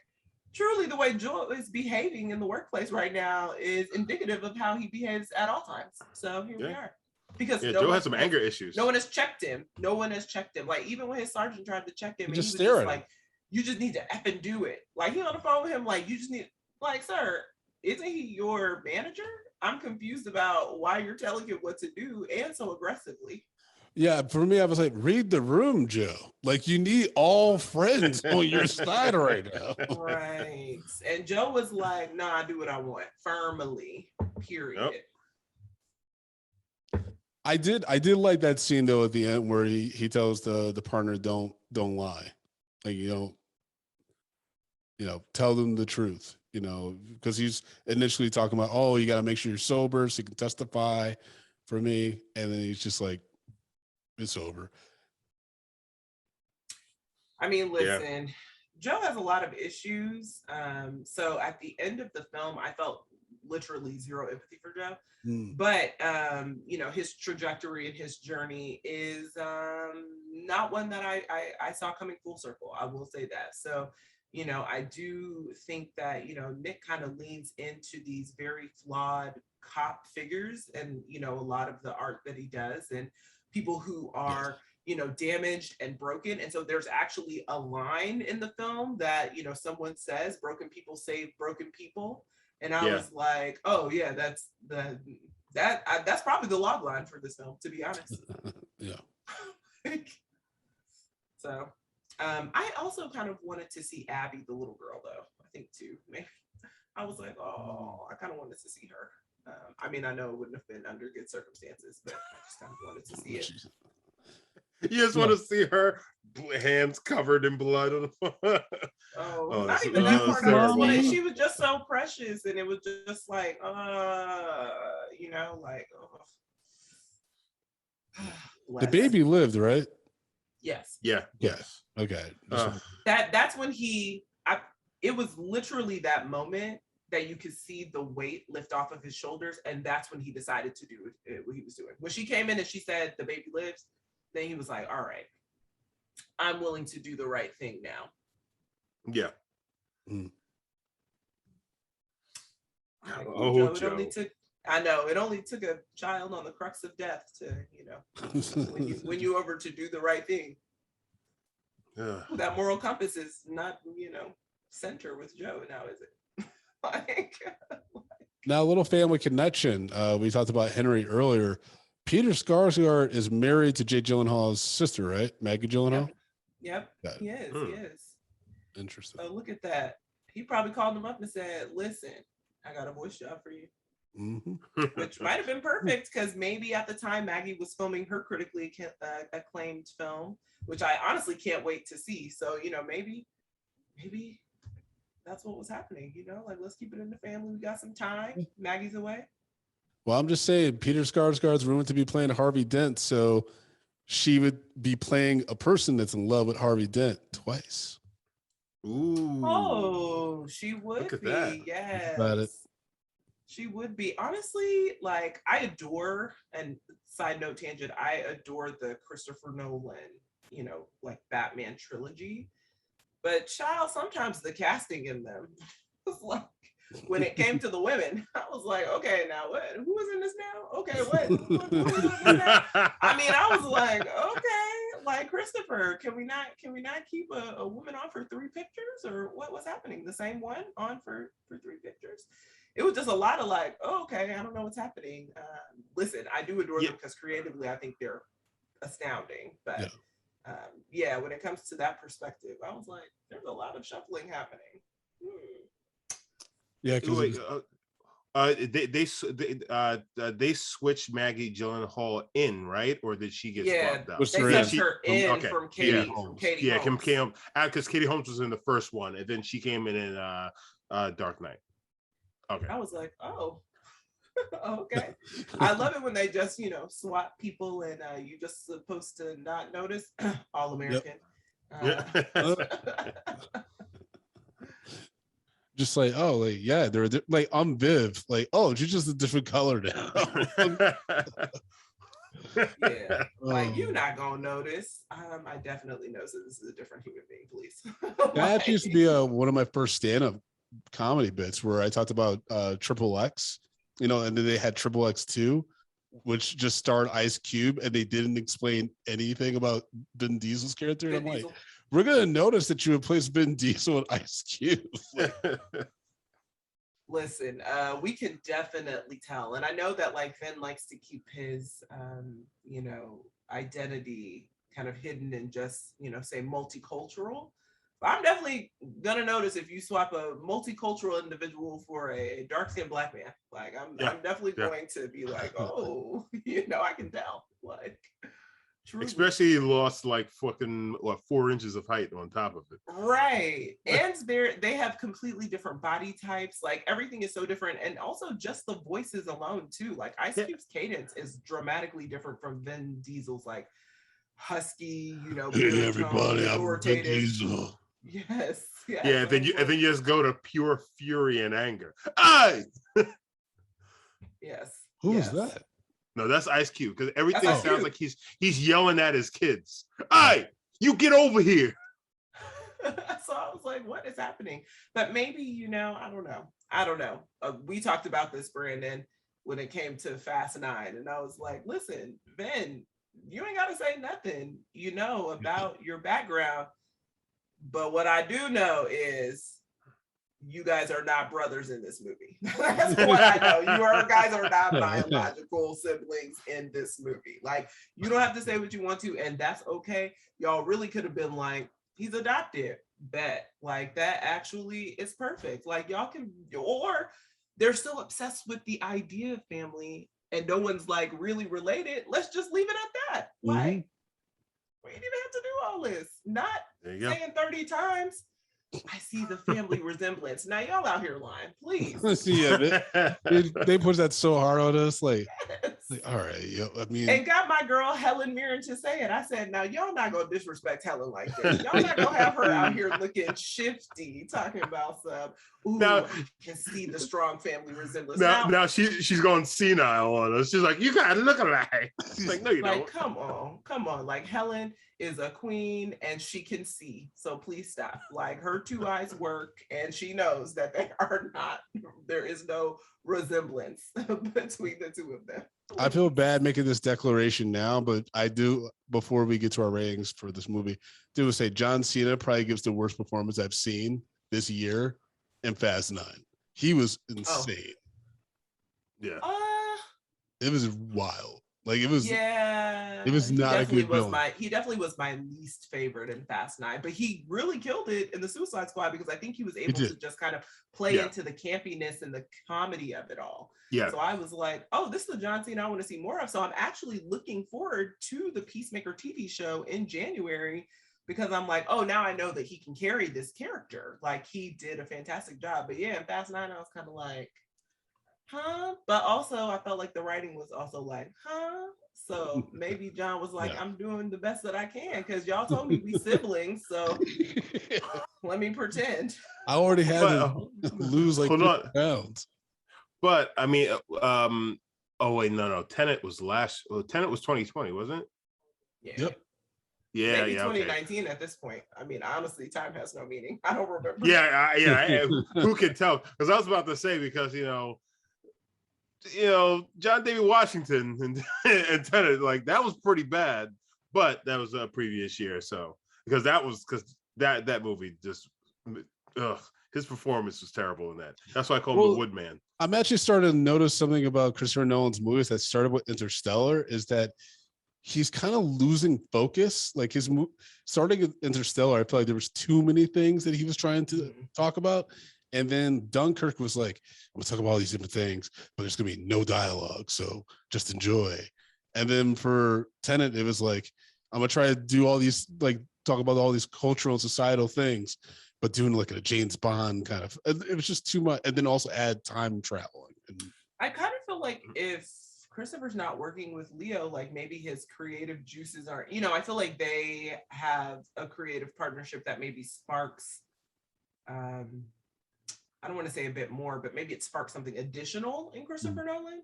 truly the way Joe is behaving in the workplace right now is indicative of how he behaves at all times. So here we are. Because Joe has some anger issues. No one has checked him. No one has checked him. Like even when his sergeant tried to check him, and just he was just like, you just need to effing do it. Like he on the phone with him, like you just need, like, sir, isn't he your manager? I'm confused about why you're telling him what to do and so aggressively. Yeah, for me, I was like, read the room, Joe. Like you need all friends on your side right now. Right. And Joe was like, nah, I do what I want. Firmly. Period. Yep. I did like that scene though at the end where he tells the partner don't lie, like tell them the truth, because he's initially talking about, oh, you got to make sure you're sober so you can testify for me, and then he's just like, it's over. I mean, listen, Joe has a lot of issues. So at the end of the film, I felt literally zero empathy for Joe. But his trajectory and his journey is not one that I saw coming full circle. I will say that. So, I do think that, Nick kind of leans into these very flawed cop figures and, a lot of the art that he does, and people who are, damaged and broken. And so there's actually a line in the film that, someone says, broken people save broken people. And I was like, oh yeah, that's probably the log line for this film, to be honest. So I also kind of wanted to see Abby, the little girl, though. I think too. Maybe I was like, oh, I kind of wanted to see her. I mean, I know it wouldn't have been under good circumstances, but I just kind of wanted to see it. You just want to see her hands covered in blood. Not even that part. I just wanted, she was just so precious, and it was just like, like, the baby lived, right? Yes. Yeah. Yes. Okay. That's when it was literally that moment that you could see the weight lift off of his shoulders, and that's when he decided to do what he was doing. When she came in and she said the baby lives, then he was like, all right, I'm willing to do the right thing now. Yeah. Joe. It only took a child on the crux of death to, when you over to do the right thing. That moral compass is not, center with Joe now, is it? Now, a little family connection. We talked about Henry earlier. Peter Skarsgård is married to Jake Gyllenhaal's sister, right? Maggie Gyllenhaal? Yep. He is. Interesting. So look at that. He probably called him up and said, listen, I got a voice job for you. Which might have been perfect, because maybe at the time Maggie was filming her critically acclaimed film, which I honestly can't wait to see. So, maybe that's what was happening, like, let's keep it in the family. We got some time. Maggie's away. Well, I'm just saying, Peter Skarsgård's rumored to be playing Harvey Dent, so she would be playing a person that's in love with Harvey Dent twice. Ooh. Oh, she would Look at be. that. Yes. About it. She would be. Honestly, like, I adore, and side note tangent, I adore the Christopher Nolan, like Batman trilogy. But child, sometimes the casting in them was like, when it came to the women, I was like, okay, now what? Who is in this now? Okay, what? Who is in this now? I mean, I was like, okay, like, Christopher, can we not keep a woman on for 3 pictures, or what was happening? The same one on for 3 pictures? It was just a lot of like, oh, okay, I don't know what's happening. Listen, I do adore them because creatively, I think they're astounding. But when it comes to that perspective, I was like, there's a lot of shuffling happening. Yeah, because they switched Maggie Gyllenhaal in, right? Or did she get swapped out? They switched her in from Katie. Holmes. Katie Holmes. Because Katie Holmes was in the first one, and then she came in Dark Knight. Okay. I was like, oh. Okay. I love it when they just, swap people and you just supposed to not notice. All American. Uh, just like, oh, like, yeah, they're like, I'm Viv. Like, oh, she's just a different color now. Yeah, like you're not gonna notice. I definitely notice that this is a different human being, please. That actually used to be one of my first stand-up comedy bits where I talked about Triple X, and then they had Triple X 2, which just starred Ice Cube, and they didn't explain anything about Vin Diesel's character. And I'm like, we're gonna notice that you replaced Vin Diesel with Ice Cube. Like, listen, we can definitely tell, and I know that like Vin likes to keep his identity kind of hidden and just say multicultural. But I'm definitely gonna notice if you swap a multicultural individual for a dark-skinned black man. Like I'm definitely going to be like, oh, I can tell. Like, truly. Especially he lost like fucking 4 inches of height on top of it. Right. And they have completely different body types. Like everything is so different. And also just the voices alone too. Like Ice Cube's cadence is dramatically different from Vin Diesel's like husky, hey everybody, I'm Vin Diesel. Yes. Yeah, and then you just go to pure fury and anger. Aye. Yes. Who's that? No, that's Ice Cube, because everything sounds like he's yelling at his kids. Aye, you get over here. So I was like, what is happening? But maybe, I don't know. We talked about this, Brandon, when it came to Fast 9. And I was like, listen, Ben, you ain't got to say nothing, about your background. But what I do know is you guys are not brothers in this movie. That's what I know. You guys are not biological siblings in this movie. Like, you don't have to say what you want to, and that's okay. Y'all really could have been like, he's adopted. Bet. Like, that actually is perfect. Like, y'all can, or they're still obsessed with the idea of family, and no one's like really related. Let's just leave it at that. Like, we didn't have to do all this. Not saying 30 times. I see the family resemblance. Now y'all out here lying, please. Yeah, they push that so hard on us. Like, all right, I mean, and got my girl Helen Mirren to say it. I said, now y'all not gonna disrespect Helen like this. Y'all not gonna have her out here looking shifty, talking about some. Ooh, now, I can see the strong family resemblance. Now she's going senile on us. She's like, you gotta look alike. Like, no, you don't. Come on. Like, Helen is a queen and she can see. So please stop. Like, her 2 eyes work and she knows that there is no resemblance between the two of them. I feel bad making this declaration now, but I do, before we get to our ratings for this movie, do say John Cena probably gives the worst performance I've seen this year in Fast 9. He was insane. Yeah. It was wild. Like, it was. Yeah. It was not a good film. He definitely was my least favorite in Fast 9, but he really killed it in the Suicide Squad because I think he was able to just kind of play into the campiness and the comedy of it all. Yeah. So I was like, oh, this is the John Cena I want to see more of. So I'm actually looking forward to the Peacemaker TV show in January because I'm like, oh, now I know that he can carry this character. Like, he did a fantastic job. But yeah, in Fast 9, I was kind of like, huh? But also I felt like the writing was also like, huh? So maybe John was like, I'm doing the best that I can because y'all told me we siblings, so let me pretend. I already had to lose like 50 pounds. But I mean, oh wait, no. Tenet was 2020, wasn't it? Yeah. Yep. Yeah, maybe 2019 at this point. I mean, honestly, time has no meaning. I don't remember. Yeah. Who can tell? Because I was about to say, because John David Washington and Tenet, like, that was pretty bad, but that was a previous year. So because that movie just, his performance was terrible in that. That's why I call him the Woodman. I'm actually starting to notice something about Christopher Nolan's movies that started with Interstellar is that he's kind of losing focus. Like, starting with Interstellar, I feel like there was too many things that he was trying to talk about. And then Dunkirk was like, I'm gonna talk about all these different things, but there's gonna be no dialogue, so just enjoy. And then for Tenet, it was like, I'm gonna try to do all these, like, talk about all these cultural and societal things, but doing like a James Bond kind of. It was just too much. And then also add time traveling. And I kind of feel like if Christopher's not working with Leo, like maybe his creative juices aren't, I feel like they have a creative partnership that maybe sparks, I don't want to say a bit more, but maybe it sparks something additional in Christopher Nolan,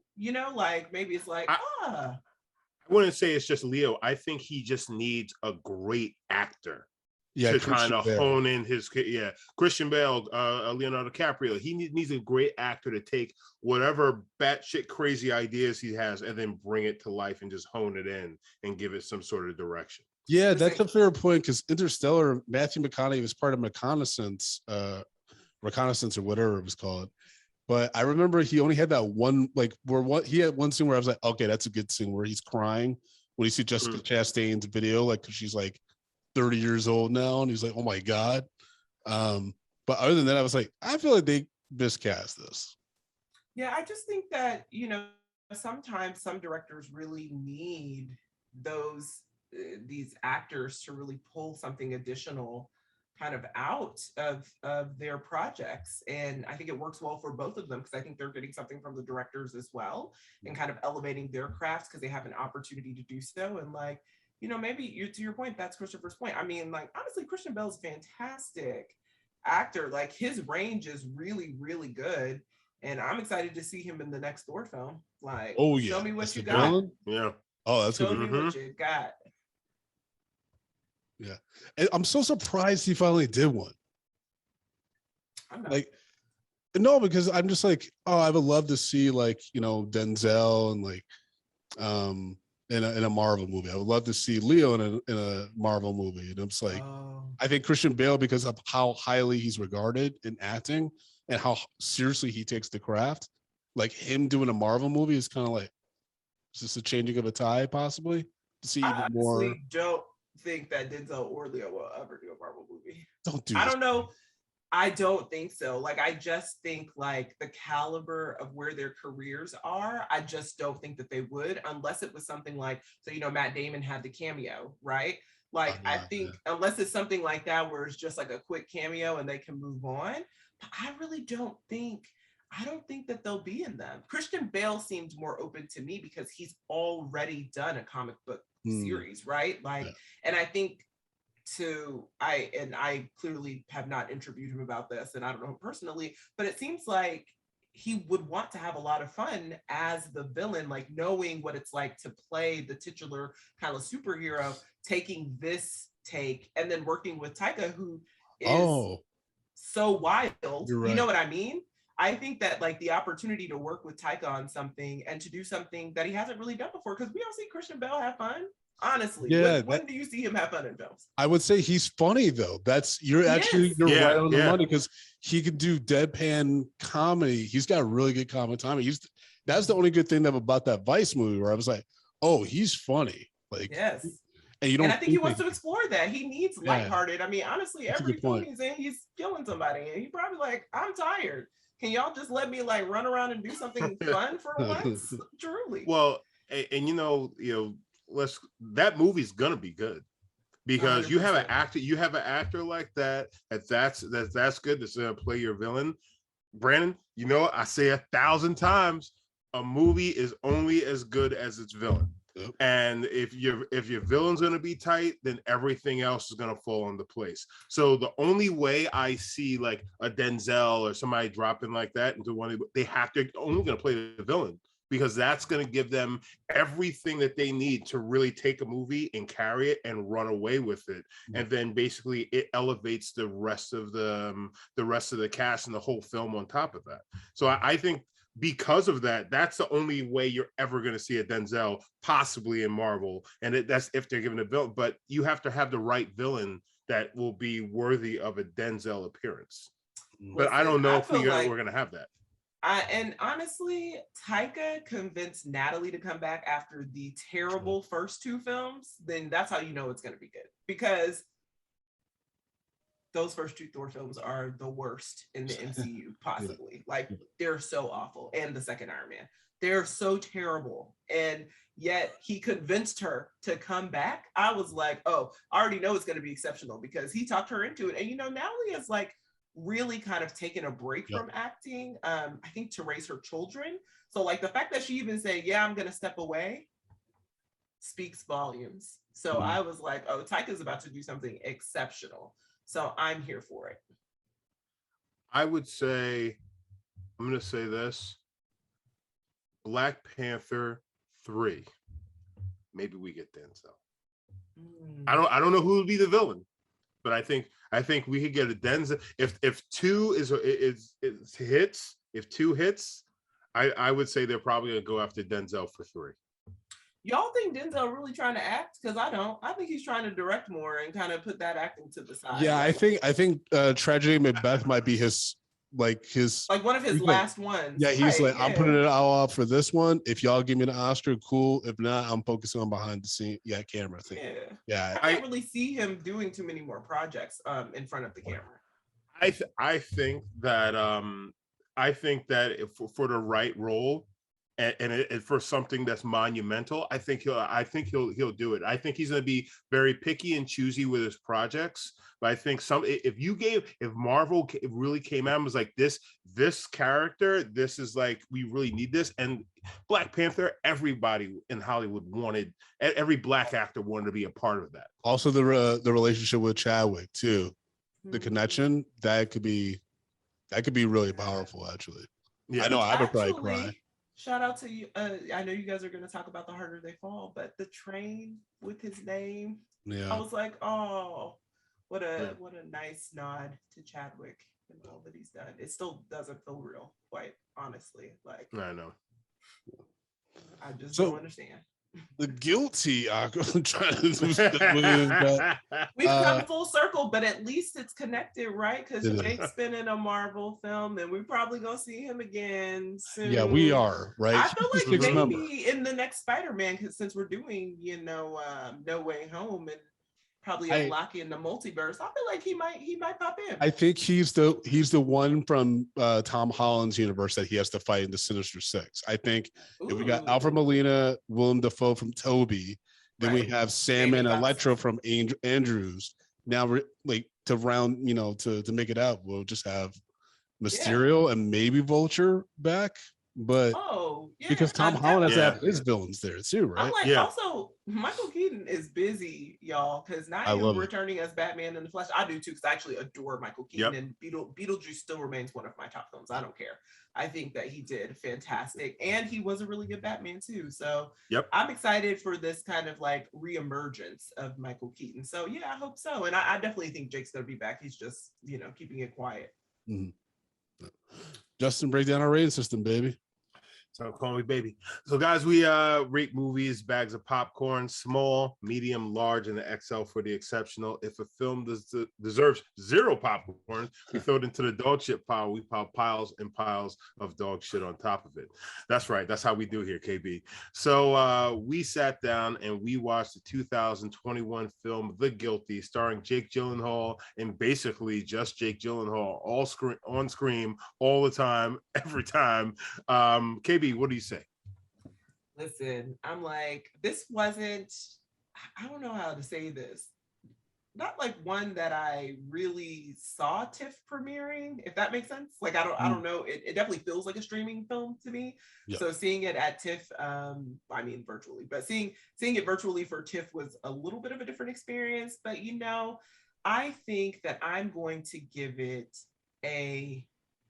like maybe it's like, I wouldn't say it's just Leo. I think he just needs a great actor to kind of hone in his Christian Bale, Leonardo DiCaprio. He needs a great actor to take whatever batshit crazy ideas he has and then bring it to life and just hone it in and give it some sort of direction. Yeah, that's a fair point, because Interstellar, Matthew McConaughey was part of Reconnaissance or whatever it was called. But I remember he only had that one, he had one scene where I was like, okay, that's a good scene, where he's crying when you see Jessica Chastain's video, like, cause she's like 30 years old now, and he's like, oh my God. But other than that, I was like, I feel like they miscast this. Yeah, I just think that, sometimes some directors really need these actors to really pull something additional kind of out of their projects. And I think it works well for both of them, because I think they're getting something from the directors as well and kind of elevating their crafts because they have an opportunity to do so. And maybe to your point, that's Christopher's point. I mean, honestly, Christian Bale's a fantastic actor. Like, his range is really, really good. And I'm excited to see him in the next Thor film. Like, show me what you got. Villain? Yeah. Oh, that's show me what you got. Yeah. And I'm so surprised he finally did one. No, because I'm just like, I would love to see Denzel and in a Marvel movie. I would love to see Leo in a Marvel movie. And it's like, I think Christian Bale, because of how highly he's regarded in acting and how seriously he takes the craft, like him doing a Marvel movie is kind of like, is this a changing of a tide possibly to see even more? I don't think that Denzel or Leo will ever do a Marvel movie. I don't know. I don't think so. I just think the caliber of where their careers are, I just don't think that they would, unless it was something Matt Damon had the cameo, right? I think unless it's something like that, where it's just a quick cameo and they can move on. But I really don't think that they'll be in them. Christian Bale seems more open to me because he's already done a comic book series, right? And I think I clearly have not interviewed him about this, and I don't know him personally, but it seems like he would want to have a lot of fun as the villain, knowing what it's like to play the titular kind of superhero, taking this take and then working with Taika, who is so wild. Right. You know what I mean? I think that the opportunity to work with Taika on something and to do something that he hasn't really done before, because we don't see Christian Bale have fun. Honestly, when do you see him have fun in films? I would say he's funny though. You're right on the money, because he could do deadpan comedy. He's got really good comedy timing. That's the only good thing about that Vice movie, where I was like, oh, he's funny. Yes. And I think he wants to explore that. He needs lighthearted. I mean, honestly, every film he's in, he's killing somebody, and he's probably like, I'm tired. Can y'all just let me run around and do something fun for once? Truly. Well, and that movie's gonna be good, because 100%. you have an actor like that's good, that's gonna play your villain. Brandon, I say 1,000 times, a movie is only as good as its villain. Yep. And if your villain's going to be tight, then everything else is going to fall into place. So the only way I see a Denzel or somebody dropping like that into one, they have to only going to play the villain, because that's going to give them everything that they need to really take a movie and carry it and run away with it. Mm-hmm. And then basically it elevates the rest of the cast and the whole film on top of that. So I think, because of that, that's the only way you're ever going to see a Denzel possibly in Marvel. And that's if they're given a villain, but you have to have the right villain that will be worthy of a Denzel appearance. But I don't know if we're going to have that. And honestly, Taika convinced Natalie to come back after the terrible first two films, then that's how you know it's going to be good. Because those first two Thor films are the worst in the MCU, possibly. They're so awful. And the second Iron Man. They're so terrible. And yet he convinced her to come back. I was like, oh, I already know it's going to be exceptional, because he talked her into it. And Natalie is really kind of taken a break from acting, I think to raise her children. So like the fact that she even said, yeah, I'm going to step away speaks volumes. So I was like, oh, Taika's about to do something exceptional. So I'm here for it. I would say, I'm going to say this, Black Panther 3. Maybe we get Denzel. I don't know who would be the villain, but I think we could get a Denzel. If 2 is hits, if 2 hits, I would say they're probably gonna go after Denzel for 3. Y'all think Denzel really trying to act? Because I don't. I think he's trying to direct more and kind of put that acting to the side. Yeah, I think Tragedy Macbeth might be his like one of his last ones. Yeah, he's right, like, I'm putting it all out for this one. If y'all give me the Oscar, cool. If not, I'm focusing on behind the scene, camera thing. Yeah. I can't really see him doing too many more projects in front of the camera. I think that if for the right role, and for something that's monumental, I think he'll do it. I think he's going to be very picky and choosy with his projects. But I think if Marvel really came out and was like, this character, this is like, we really need this. And Black Panther, everybody in Hollywood every Black actor wanted to be a part of that. Also the relationship with Chadwick too, the connection, that could be really powerful actually. Yeah, I know I would probably cry. Shout out to you. I know you guys are going to talk about The Harder They Fall, but the train with his name, I was like, oh, what a nice nod to Chadwick and all that he's done. It still doesn't feel real, quite honestly. Like, I know. I just don't understand. The guilty. I'm trying to we've come full circle, but at least it's connected, right? Because Jake's been in a Marvel film, and we're probably gonna see him again soon. Yeah, we are, right? I feel like maybe in the next Spider-Man, because since we're doing, No Way Home and probably unlocking the multiverse, I feel like he might pop in. I think he's the one from Tom Holland's universe that he has to fight in the Sinister Six. I think if we got Alfred Molina, Willem Dafoe from Toby, then we have Sam and Electro from Andrews. Now, like to round, to make it out, we'll just have Mysterio and maybe Vulture back. But because Tom Holland has to have his villains there too, right? I'm like, also Michael Keaton is busy, y'all, because now he's returning as Batman in the flesh. I do too, because I actually adore Michael Keaton, and Beetlejuice still remains one of my top films. I don't care. I think that he did fantastic, and he was a really good Batman too. So I'm excited for this kind of like reemergence of Michael Keaton. So yeah, I hope so, and I definitely think Jake's gonna be back. He's just keeping it quiet. Mm-hmm. Justin, break down our rating system, baby. So call me baby. So guys, we rate movies, bags of popcorn, small, medium, large, and the XL for the exceptional. If a film deserves 0 popcorn, we throw it into the dog shit pile. We pile piles and piles of dog shit on top of it. That's right. That's how we do here, KB. So we sat down and we watched the 2021 film The Guilty, starring Jake Gyllenhaal, and basically just Jake Gyllenhaal on screen all the time, every time. KB, what do you say? Listen, I'm like, this wasn't, I don't know how to say this. Not like one that I really saw TIFF premiering, if that makes sense. Like, I don't know. It definitely feels like a streaming film to me. Yep. So seeing it at TIFF, virtually, but seeing it virtually for TIFF was a little bit of a different experience. But, I think that I'm going to give it a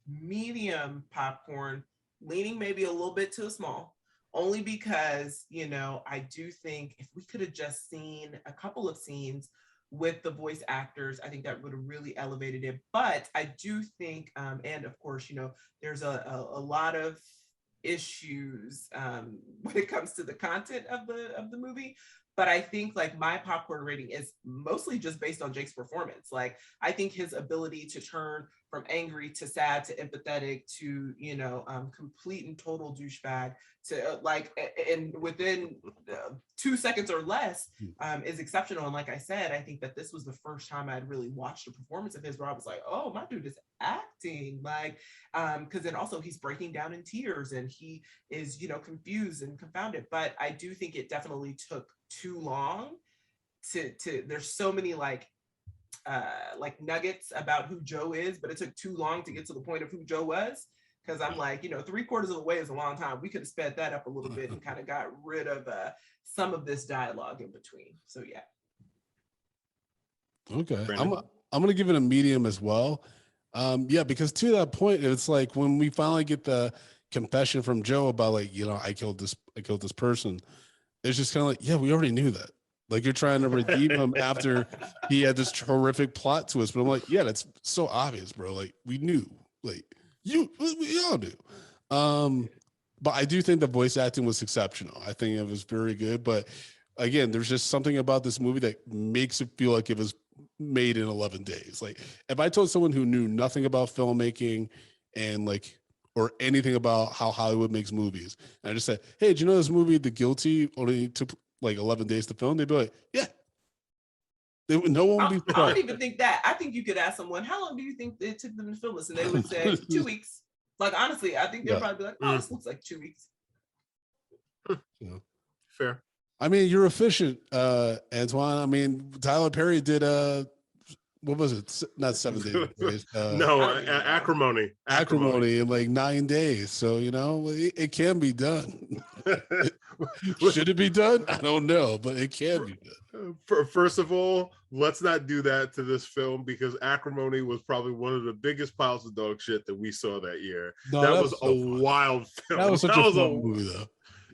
medium popcorn, leaning maybe a little bit too small, only because, I do think if we could have just seen a couple of scenes with the voice actors, I think that would have really elevated it. But I do think, and of course, there's a lot of issues when it comes to the content of the movie. But I think like my popcorn rating is mostly just based on Jake's performance. Like, I think his ability to turn from angry to sad to empathetic to, complete and total douchebag to and within 2 seconds or less is exceptional. And like I said, I think that this was the first time I'd really watched a performance of his where I was like, oh, my dude is acting, like, because then also he's breaking down in tears and he is, confused and confounded. But I do think it definitely took too long to there's so many like like nuggets about who Joe is, but it took too long to get to the point of who Joe was. Because I'm like, 3/4 of the way is a long time. We could have sped that up a little bit and kind of got rid of some of this dialogue in between. So yeah. Okay, Brandon? I'm gonna give it a medium as well. Yeah, because to that point, it's like when we finally get the confession from Joe about like, I killed this person. It's just kind of like, yeah, we already knew that. Like you're trying to redeem him after he had this horrific plot twist. But I'm like, yeah, that's so obvious, bro. Like we knew, like we all knew. But I do think the voice acting was exceptional. I think it was very good. But again, there's just something about this movie that makes it feel like it was made in 11 days. Like if I told someone who knew nothing about filmmaking and like or anything about how Hollywood makes movies, and I just said, "Hey, do you know this movie, The Guilty, only took like 11 days to film?" They'd be like, "Yeah." No one would be I don't even think that. I think you could ask someone, "How long do you think it took them to film this?" And they would say 2 weeks. Like honestly, I think they'd probably be like, "Oh, this looks like 2 weeks." Fair. I mean, you're efficient, Antoine. I mean, Tyler Perry did what was it? Not 7 days. No, acrimony. Acrimony in like 9 days. So it can be done. Should it be done? I don't know, but it can be done. First of all, let's not do that to this film because Acrimony was probably one of the biggest piles of dog shit that we saw that year. No, that was a wild film. That was such a fun movie, though.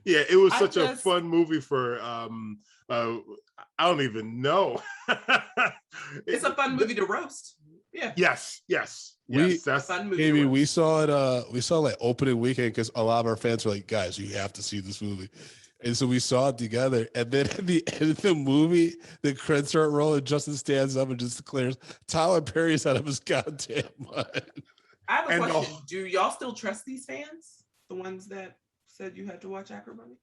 Yeah, it was such a fun movie for I don't even know. It's a fun movie to roast. Yeah. Yes. That's a fun movie. Amy, we saw it. We saw like opening weekend because a lot of our fans were like, "Guys, you have to see this movie," and so we saw it together. And then at the end of the movie, the credits start rolling. Justin stands up and just declares, "Tyler Perry's out of his goddamn mind." I have a question. Do y'all still trust these fans? The ones that said you had to watch Acrimony?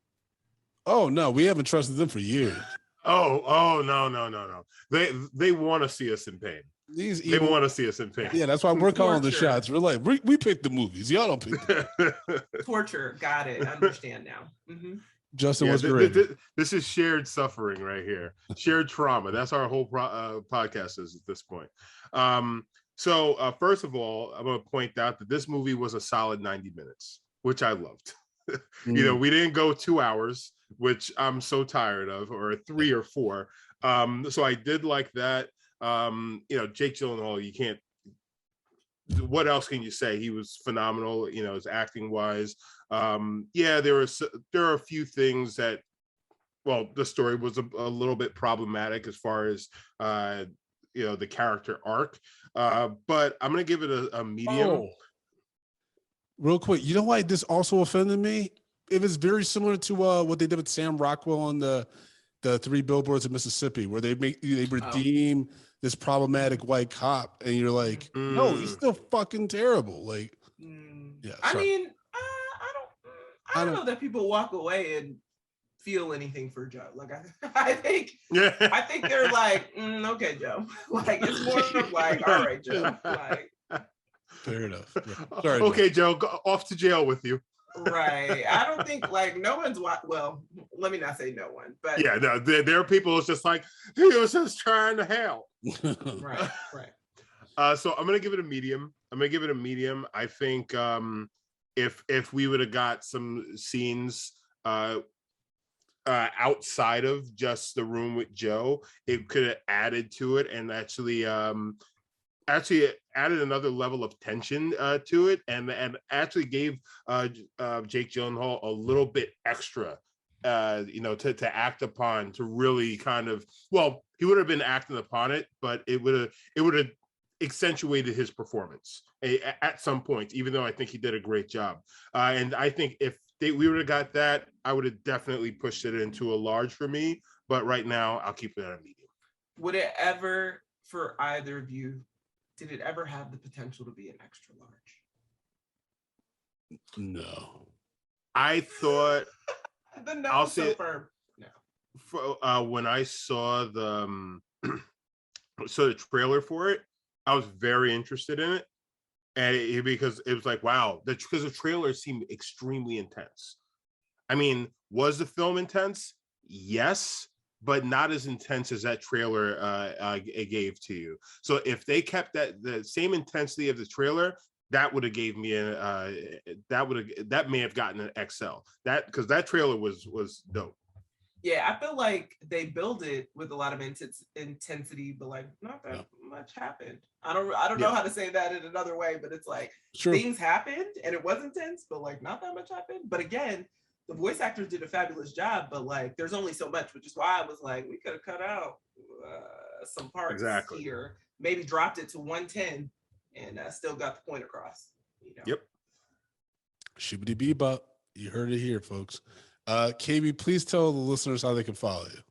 Oh no, we haven't trusted them for years. Oh no. They want to see us in pain. They want to see us in pain. Yeah, that's why we're calling the shots. We're like, we pick the movies. Y'all don't pick them. Torture. Got it. Understand now. Mm-hmm. Justin was great. This is shared suffering right here. Shared trauma. That's our whole podcast is at this point. So first of all, I'm going to point out that this movie was a solid 90 minutes, which I loved. We didn't go 2 hours, which I'm so tired of, or 3 or 4. So I did like that. Jake Gyllenhaal, you can't. What else can you say? He was phenomenal. His acting wise. There are a few things that. Well, the story was a little bit problematic as far as the character arc. But I'm gonna give it a medium. Oh. Real quick, you know why this also offended me? It was very similar to what they did with Sam Rockwell on the 3 Billboards of Mississippi, where they redeem this problematic white cop, and you're like, no, he's still fucking terrible. Like, yeah. I mean, I don't know that people walk away and feel anything for Joe. Like I think they're like, okay, Joe. Like it's more of like, all right, Joe. Like. Fair enough. Yeah. Sorry, okay, Joe, go off to jail with you. Right. I don't think like no one's well, let me not say no one, but yeah, no, there are people who's just like he was just trying to help. Right. So I'm gonna give it a medium. I think if we would have got some scenes outside of just the room with Joe, it could have added to it and actually added another level of tension to it, and actually gave Jake Gyllenhaal a little bit extra, to act upon, to really kind of, well, he would have been acting upon it, but it would have accentuated his performance at some point, even though I think he did a great job. And I think if we would have got that, I would have definitely pushed it into a large for me. But right now, I'll keep it at a medium. Would it ever, for either of you, did it ever have the potential to be an extra large? No. I thought. The no was so firm. No. When I saw the trailer for it, I was very interested in it, and because it was like, wow, because the trailer seemed extremely intense. I mean, was the film intense? Yes, but not as intense as that trailer it gave to you. So if they kept the same intensity of the trailer, that would have gave me that may have gotten an XL. That because that trailer was dope. Yeah, I feel like they build it with a lot of intensity, but like not that much happened. I don't know how to say that in another way, but it's like things happened and it was intense, but like not that much happened. But again, the voice actors did a fabulous job, but like there's only so much, which is why I was like, we could have cut out some parts here, maybe dropped it to 110 and still got the point across. You know? Yep. Shibbity bebop. You heard it here, folks. KB, please tell the listeners how they can follow you.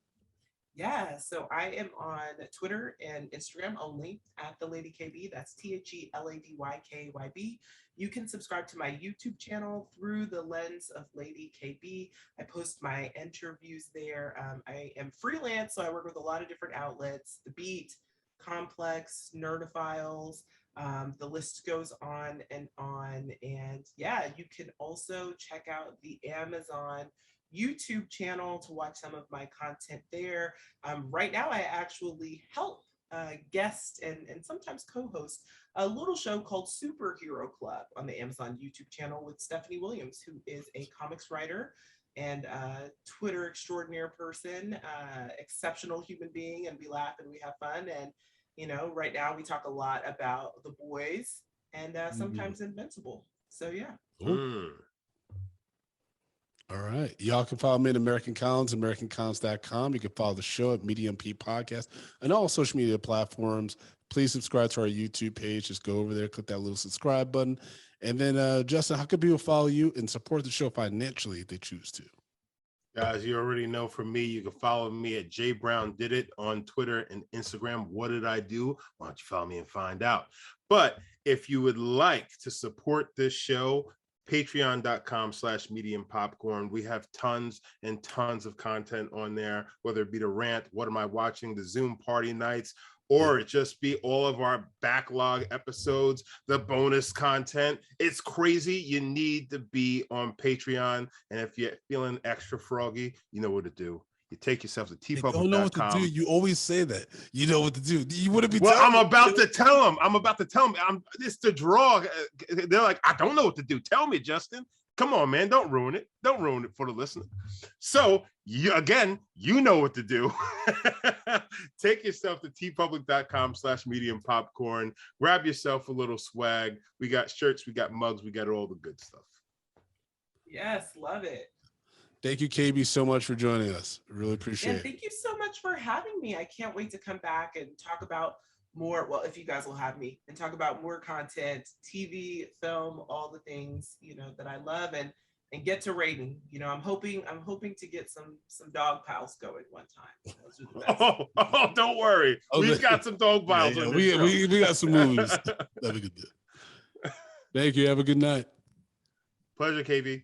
Yeah, so I am on Twitter and Instagram only at the Lady KB. That's TheLadyKYB. You can subscribe to my YouTube channel through the lens of Lady KB. I post my interviews there. I am freelance, so I work with a lot of different outlets: The Beat, Complex, Nerdophiles. The list goes on and on. And yeah, you can also check out the Amazon YouTube channel to watch some of my content there. Right now, I actually help guest and sometimes co-host a little show called Superhero Club on the Amazon YouTube channel with Stephanie Williams, who is a comics writer and Twitter extraordinaire person, exceptional human being, and we laugh and we have fun. And you know, right now we talk a lot about The Boys and sometimes Invincible. So yeah. All right. Y'all can follow me at American Collins, AmericanCollins.com. You can follow the show at Medium P Podcast and all social media platforms. Please subscribe to our YouTube page. Just go over there, click that little subscribe button. And then, Justin, how can people follow you and support the show financially if they choose to? Guys, you already know from me, you can follow me at JBrownDidIt on Twitter and Instagram. What did I do? Why don't you follow me and find out? But if you would like to support this show, patreon.com/medium popcorn. We have tons and tons of content on there, whether it be the rant, what am I watching, the Zoom party nights, or it just be all of our backlog episodes, the bonus content. It's crazy. You need to be on Patreon. And if you're feeling extra froggy, you know what to do. You take yourself to tpublic.com. You don't know what to do. You always say that. You know what to do. You wouldn't be I'm about to tell them. It's the draw. They're like, I don't know what to do. Tell me, Justin. Come on, man. Don't ruin it. Don't ruin it for the listener. So, you know what to do. Take yourself to tpublic.com/medium popcorn. Grab yourself a little swag. We got shirts. We got mugs. We got all the good stuff. Yes, love it. Thank you, KB, so much for joining us. Really appreciate it. Thank you so much for having me. I can't wait to come back and talk about more. Well, if you guys will have me, and talk about more content, TV, film, all the things, you know, that I love, and get to rating. You know, I'm hoping to get some dog piles going one time. Those are the best. Oh, don't worry. We've got some dog piles on this show. We got some movies that we could do. Thank you. Have a good night. Pleasure, KB.